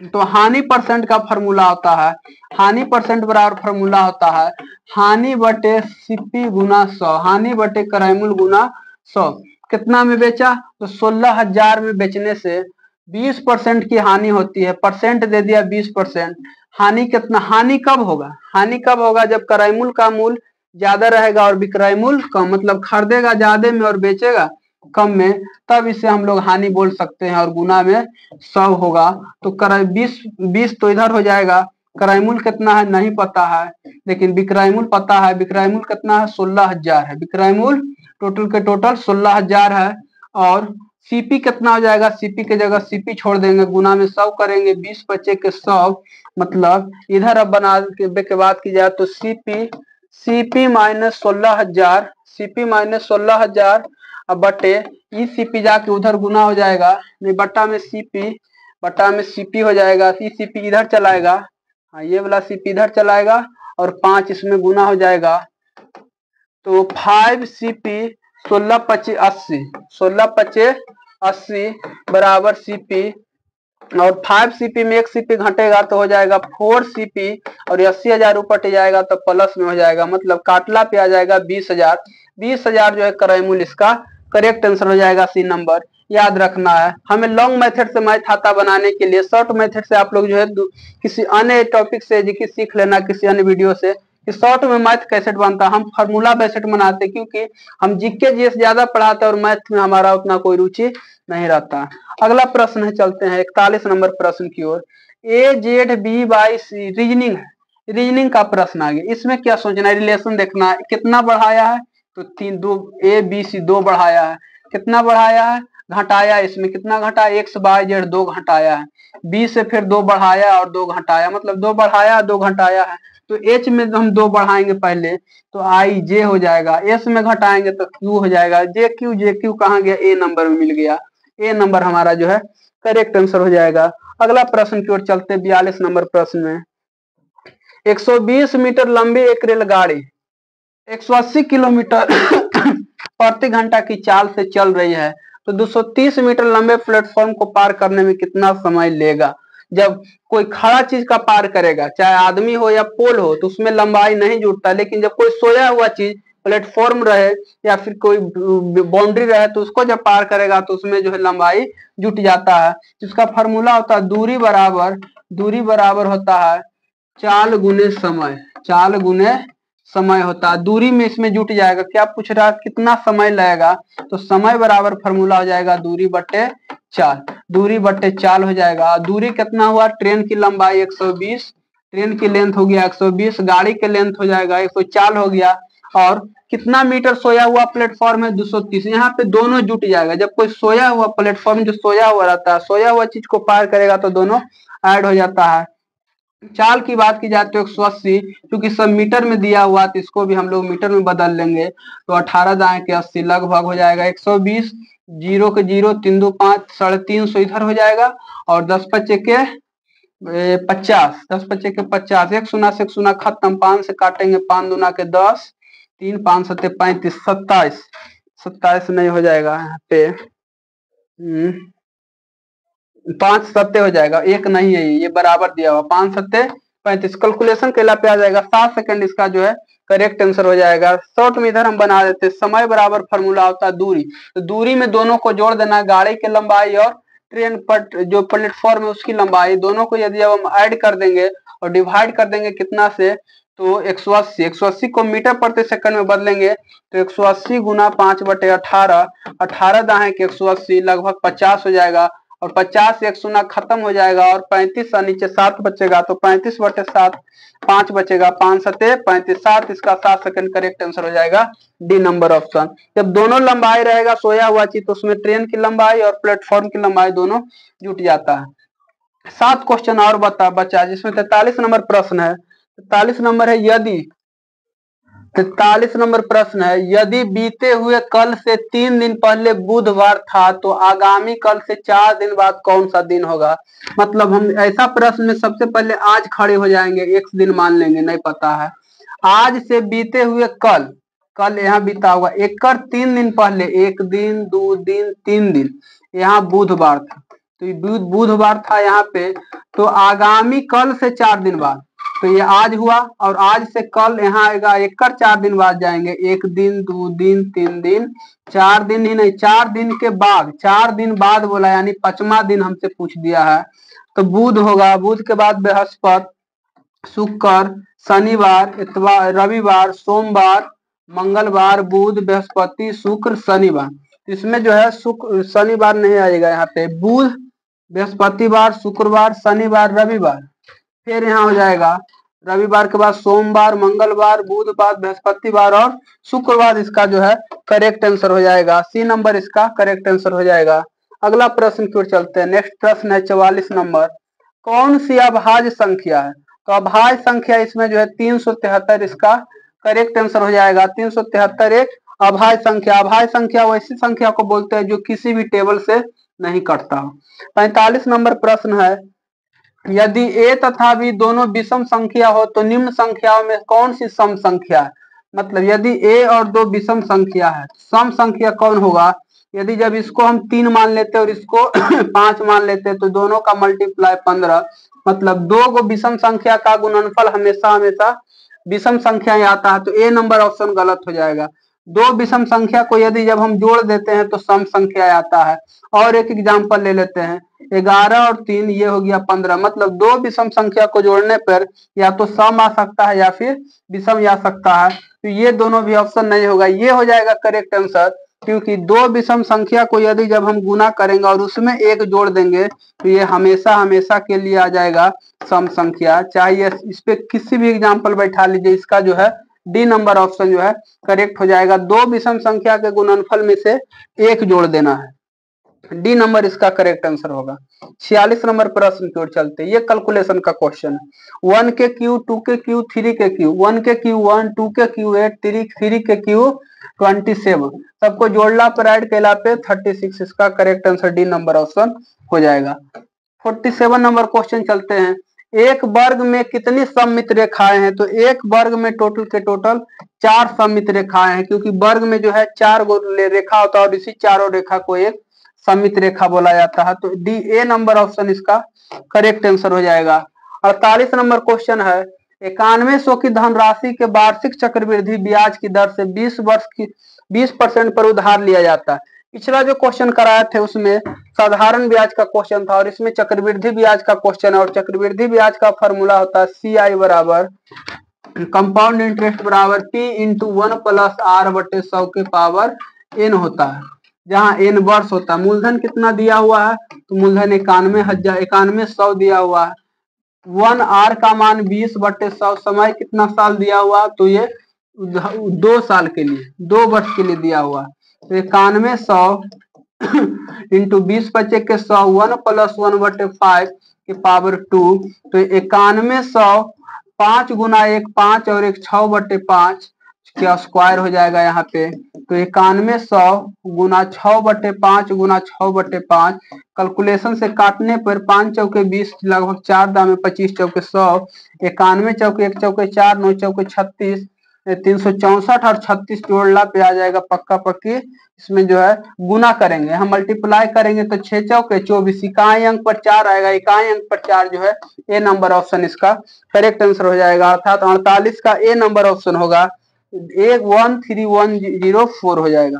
तो हानि परसेंट का फॉर्मूला होता है, हानि परसेंट बराबर फॉर्मूला होता है हानि बटे सीपी गुना 100, हानि बटे क्रय मूल्य गुना 100। कितना में बेचा, तो 16000 में बेचने से 20% की हानि होती है, परसेंट दे दिया 20%, हानि कितना, हानि कब होगा, हानि कब होगा, जब क्रय मूल्य का मूल्य ज्यादा रहेगा और विक्रय मूल्य कम, मतलब खरीदेगा ज्यादा में और बेचेगा कम में, तब इसे हम लोग हानि बोल सकते हैं। और गुना में 100 होगा तो क्रय 20 तो इधर हो जाएगा। क्रय मूल्य कितना है नहीं पता है, लेकिन विक्रय मूल्य पता है। विक्रय मूल्य कितना है, 16,000 है। विक्रय मूल्य टोटल के टोटल 16,000 है। और सीपी कितना हो जाएगा, सीपी के जगह सीपी छोड़ देंगे, गुना में 100 करेंगे, 20 बचे के 100, मतलब इधर अब बना के बात की जाए तो सीपी माइनस 16,000, सीपी माइनस 16,000 अब बटे ई सीपी जाके उधर गुना हो जाएगा, बट्टा में सीपी हो जाएगा, ई सीपी इधर चलाएगा, हाँ ये वाला सीपी इधर चलाएगा और 5 इसमें गुना हो जाएगा। तो 5 सीपी 16 25 80, 16 25 80 बराबर सीपी, और 5 सीपी में 1 सीपी घटेगा तो हो जाएगा 4 सीपी, और 80,000 ऊपर टे जाएगा तो प्लस में हो जाएगा, मतलब काटला पे आ जाएगा 20,000। 20,000 जो है क्रय मूल्य, इसका करेक्ट आंसर हो जाएगा सी नंबर। याद रखना है हमें लॉन्ग मेथड से मैथ आता बनाने के लिए, शॉर्ट मेथड से आप लोग जो है किसी अन्य टॉपिक से जी सीख लेना, किसी अन्य वीडियो से कि शॉर्ट में मैथ कैसे बनता है। हम फार्मूला बेस्ड बनाते क्योंकि हम जीके जीएस ज्यादा पढ़ाते हैं और मैथ में हमारा उतना कोई रुचि नहीं रहता। अगला प्रश्न है, चलते हैं 41 नंबर प्रश्न की ओर। A Z B by C reasoning है, रीजनिंग का प्रश्न आ गया। इसमें क्या सोचना है, रिलेशन देखना है, कितना बढ़ाया है तो 3 2 ए बी सी 2 बढ़ाया है, कितना बढ़ाया है घटाया, इसमें कितना घटा एक्स बाई जेड 2 घटाया है, बी से फिर 2 बढ़ाया और 2 घटाया, मतलब 2 बढ़ाया 2 घटाया है। तो एच में हम 2 बढ़ाएंगे पहले तो आई जे हो जाएगा, एस में घटाएंगे तो क्यू हो जाएगा, जे क्यू कहाँ गया, ए नंबर में मिल गया, ए नंबर हमारा जो है करेक्ट आंसर हो जाएगा। अगला प्रश्न की ओर चलते 42 नंबर प्रश्न में। 120 मीटर लंबी एक रेलगाड़ी 180 किलोमीटर प्रति घंटा की चाल से चल रही है तो 230 मीटर लंबे प्लेटफॉर्म को पार करने में कितना समय लेगा। जब कोई खड़ा चीज का पार करेगा, चाहे आदमी हो या पोल हो, तो उसमें लंबाई नहीं जुटता, लेकिन जब कोई सोया हुआ चीज प्लेटफॉर्म रहे या फिर कोई बाउंड्री रहे तो उसको जब पार करेगा तो उसमें जो है लंबाई जुट जाता है। जिसका फॉर्मूला होता है दूरी बराबर होता है चाल गुने समय, चाल गुने समय होता है। दूरी में इसमें जुट जाएगा, क्या पूछ रहा है कितना समय लगेगा, तो समय बराबर फॉर्मूला हो जाएगा दूरी बट्टे चाल, दूरी बट्टे चाल हो जाएगा। दूरी कितना हुआ, ट्रेन की लंबाई 120, ट्रेन की लेंथ हो गया 120, गाड़ी के लेंथ हो जाएगा 104 हो गया, और कितना मीटर सोया हुआ प्लेटफॉर्म है 230। यहाँ पे दोनों जुट जाएगा, जब कोई सोया हुआ प्लेटफॉर्म जो सोया हुआ रहता है, सोया हुआ चीज को पार करेगा तो दोनों ऐड हो जाता है। चाल की बात की जाए तो 180, क्योंकि सब मीटर में दिया हुआ तो इसको भी हम लोग मीटर में बदल लेंगे तो 18 दाएं के 80 लगभग हो जाएगा 120, 0 के 0 3 2 5 350 इधर हो जाएगा, और 10 पच्चे के 50, 10 पच्चे के 50, एक सुना से एक सुना खत्म, 5 से काटेंगे 5 दूना के 10, 3 5 7 35, 27, 27 नहीं हो जाएगा यहाँ पे, 5 सत्ते हो जाएगा, एक नहीं है ये बराबर दिया हुआ, 5 सत्ते 35, कैलकुलेशन केला पे आ जाएगा 7 सेकंड, इसका जो है करेक्ट आंसर हो जाएगा। शॉर्ट में इधर हम बना देते, समय बराबर फॉर्मूला होता है दूरी, तो दूरी में दोनों को जोड़ देना, गाड़ी की लंबाई और ट्रेन पर जो प्लेटफॉर्म है उसकी लंबाई, दोनों को यदि हम ऐड कर देंगे और डिवाइड कर देंगे कितना से, तो 180 को मीटर प्रति सेकंड में बदलेंगे तो 180 गुना 5 बटे 18, 18 दाएं के 180 लगभग 50 हो जाएगा, और 50 एक सुना खत्म हो जाएगा, और 35 से नीचे 7 बचेगा तो 35 बटे 7 5 बचेगा, 5 सते 35, 7 इसका 7 सेकंड करेक्ट आंसर हो जाएगा डी नंबर ऑप्शन। जब दोनों लंबाई रहेगा सोया हुआ चीज तो उसमें ट्रेन की लंबाई और प्लेटफॉर्म की लंबाई दोनों जुट जाता है। 7 क्वेश्चन और बचा, जिसमें 43 नंबर प्रश्न है। 43 नंबर है, यदि 43 नंबर प्रश्न है, यदि बीते हुए कल से 3 दिन पहले बुधवार था तो आगामी कल से 4 दिन बाद कौन सा दिन होगा। मतलब हम ऐसा प्रश्न में सबसे पहले आज खड़े हो जाएंगे, एक दिन मान लेंगे नहीं पता है, आज से बीते हुए कल, कल यहाँ बीता होगा, एक कर 3 दिन पहले, 1 दिन 2 दिन 3 दिन, यहाँ बुधवार था तो बुधवार था यहाँ पे, तो आगामी कल से 4 दिन बाद, तो ये आज हुआ, और आज से कल यहाँ आएगा, एक कर 4 दिन बाद जाएंगे, 1 दिन 2 दिन 3 दिन, 4 दिन ही नहीं 4 दिन के बाद, 4 दिन बाद बोला, यानी 5वां दिन हमसे पूछ दिया है, तो बुध होगा, बुध के बाद बृहस्पति, शुक्र, शनिवार, इतवार, रविवार, सोमवार, मंगलवार, बुध, बृहस्पति, शुक्र, शनिवार। इसमें जो है शुक्र शनिवार नहीं आएगा, यहाँ पे बुध, बृहस्पतिवार, शुक्रवार, शनिवार, रविवार। फिर यहाँ हो जाएगा रविवार के बाद सोमवार, मंगलवार, बुधवार, बृहस्पतिवार और शुक्रवार। इसका जो है करेक्ट आंसर हो जाएगा, सी नंबर इसका करेक्ट आंसर हो जाएगा। अगला प्रश्न की ओर चलते हैं। नेक्स्ट प्रश्न है 44 नंबर। कौन सी अभाज्य संख्या है? तो अभाज्य संख्या इसमें जो है 373 इसका करेक्ट आंसर हो जाएगा। 373 एक अभाज्य संख्या। अभाज्य संख्या वैसी संख्या को बोलते हैं जो किसी भी टेबल से नहीं कटता। 45 नंबर प्रश्न है। यदि a तथा b दोनों विषम संख्या हो तो निम्न संख्याओं में कौन सी सम संख्या है? मतलब यदि a और 2 विषम संख्या है, सम संख्या कौन होगा? यदि जब इसको हम 3 मान लेते हैं और इसको 5 मान लेते हैं तो दोनों का मल्टीप्लाई 15। मतलब 2 को विषम संख्या का गुणनफल हमेशा हमेशा विषम संख्या ही आता है, तो ए नंबर ऑप्शन गलत हो जाएगा। 2 विषम संख्या को यदि जब हम जोड़ देते हैं तो सम संख्या आता है। और एक एग्जांपल ले लेते हैं, 11 और 3 ये हो गया 15। मतलब 2 विषम संख्या को जोड़ने पर या तो सम आ सकता है या फिर विषम आ सकता है, तो ये दोनों भी ऑप्शन नहीं होगा, ये हो जाएगा करेक्ट आंसर। क्योंकि 2 विषम संख्या को यदि जब हम गुना करेंगे और उसमें एक जोड़ देंगे तो ये हमेशा हमेशा के लिए आ जाएगा सम संख्या। चाहे इस पे किसी भी एग्जांपल बैठा लीजिए, इसका जो है डी नंबर ऑप्शन जो है करेक्ट हो जाएगा। 2 विषम संख्या के गुणनफल में से एक जोड़ देना है, डी नंबर इसका करेक्ट आंसर होगा। 46 नंबर प्रश्न की ओर चलते हैं। ये कैलकुलेशन का क्वेश्चन है। 1 के क्यू, 2 के क्यू, 3 के क्यू। 1 के क्यू 1, 2 के क्यू 8, 3 के क्यू 27। सबको जोड़ला पर ऐड कैला पे 36। इसका correct answer D number option हो जाएगा। 47 नंबर क्वेश्चन चलते हैं। एक वर्ग में कितनी सममित रेखाएं हैं? तो एक वर्ग में टोटल के टोटल 4 सममित रेखाएं हैं, क्योंकि वर्ग में जो है 4 रेखा होता है और इसी चारों रेखा को एक सममित रेखा बोला जाता है। तो डी ए नंबर ऑप्शन इसका करेक्ट आंसर हो जाएगा। 48 नंबर क्वेश्चन है। 9100 की धनराशि के वार्षिक चक्रवृद्धि ब्याज की दर से 20% पर उधार लिया जाता है। पिछला जो क्वेश्चन कराए थे उसमें साधारण ब्याज का क्वेश्चन था और इसमें चक्रवृद्धि ब्याज का क्वेश्चन है। और चक्रवृद्धि ब्याज का फॉर्मूला होता है CI बराबर कंपाउंड इंटरेस्ट बराबर P इंटू 1 प्लस R बटे 100 के पावर N होता है, जहाँ N वर्ष होता है। मूलधन कितना दिया हुआ है? तो मूलधन 91,100 दिया हुआ है। 1R का मान 20 बटे 100, समय कितना साल दिया हुआ? तो ये 2 साल के लिए, 2 वर्ष के लिए दिया हुआ है। तो 9100 इंटू 20 बचे के 100, 1 प्लस 1 बटे 5 के पावर 2। तो 9100 5 गुना 1 5 और 1 6 बटे 5 क्या स्क्वायर हो जाएगा यहाँ पे। तो 9100 गुना 6 बटे 5 गुना 6 बटे 5। कैलकुलेशन से काटने पर 5 चौके 20, लगभग 4 दामे 25 चौके 100, 91 चौके 1 चौके 4, 9 चौके 36, 364 और 36 जोड़ला पे आ जाएगा पक्का पक्की। इसमें जो है गुना करेंगे, हम मल्टीप्लाई करेंगे तो 6 चौके 24, इकाई अंक पर 4 आएगा, इकाई अंक पर 4 जो है ए नंबर ऑप्शन इसका करेक्ट आंसर हो जाएगा। अर्थात 48 का ए नंबर ऑप्शन होगा, 13104 हो जाएगा।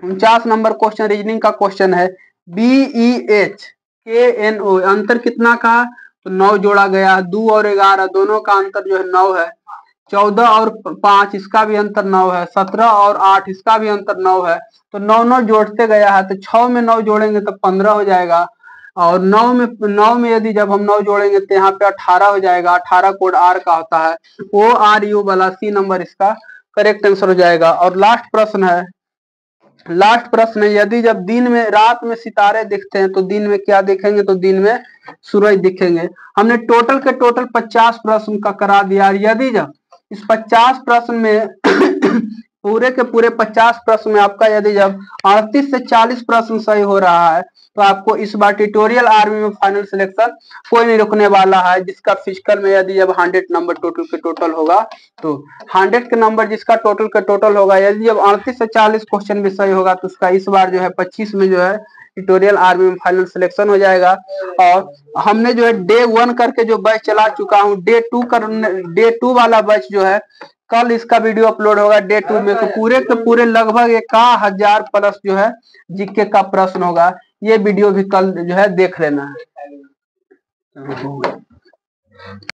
49 नंबर क्वेश्चन रीजनिंग का क्वेश्चन है। BEHKNO अंतर कितना का? तो 9 जोड़ा गया। 2 और 11 दोनों का अंतर जो है 9 है। 14 और 5 इसका भी अंतर 9 है। 17 और 8 इसका भी अंतर 9 है। तो 9 जोड़ते गया है, तो 6 में 9 जोड़ेंगे तो 15 हो जाएगा। और 9 में यदि जब हम 9 जोड़ेंगे तो यहाँ पे 18 हो जाएगा। 18 कोड R का होता है, ORU वाला सी नंबर इसका करेक्ट आंसर हो जाएगा। और लास्ट प्रश्न है। यदि जब दिन में रात में सितारे दिखते हैं तो दिन में क्या देखेंगे? तो दिन में सूरज दिखेंगे। हमने टोटल के टोटल 50 प्रश्न का करा दिया। यदि जब इस 50 प्रश्न में पूरे के पूरे 50 प्रश्न में आपका यदि जब 38 से 40 प्रश्न सही हो रहा है तो आपको इस बार ट्यूटोरियल आर्मी में फाइनल सिलेक्शन कोई नहीं रुकने वाला है। जिसका फिजिकल में यदि जब 100 नंबर टोटल के टोटल होगा तो 100 के नंबर जिसका टोटल के टोटल होगा, यदि जब 38 से 40 क्वेश्चन भी सही होगा तो उसका इस बार जो है 25 में जो है ट्यूटोरियल आर्मी में फाइनल सिलेक्शन हो जाएगा। और हमने जो है डे 1 करके जो बैच चला चुका हूँ, डे 2 वाला बैच जो है कल इसका वीडियो अपलोड होगा डे 2 में। तो पूरे के पूरे लगभग 1000 प्लस जो है जीके का प्रश्न होगा। ये वीडियो भी कल जो है देख लेना है।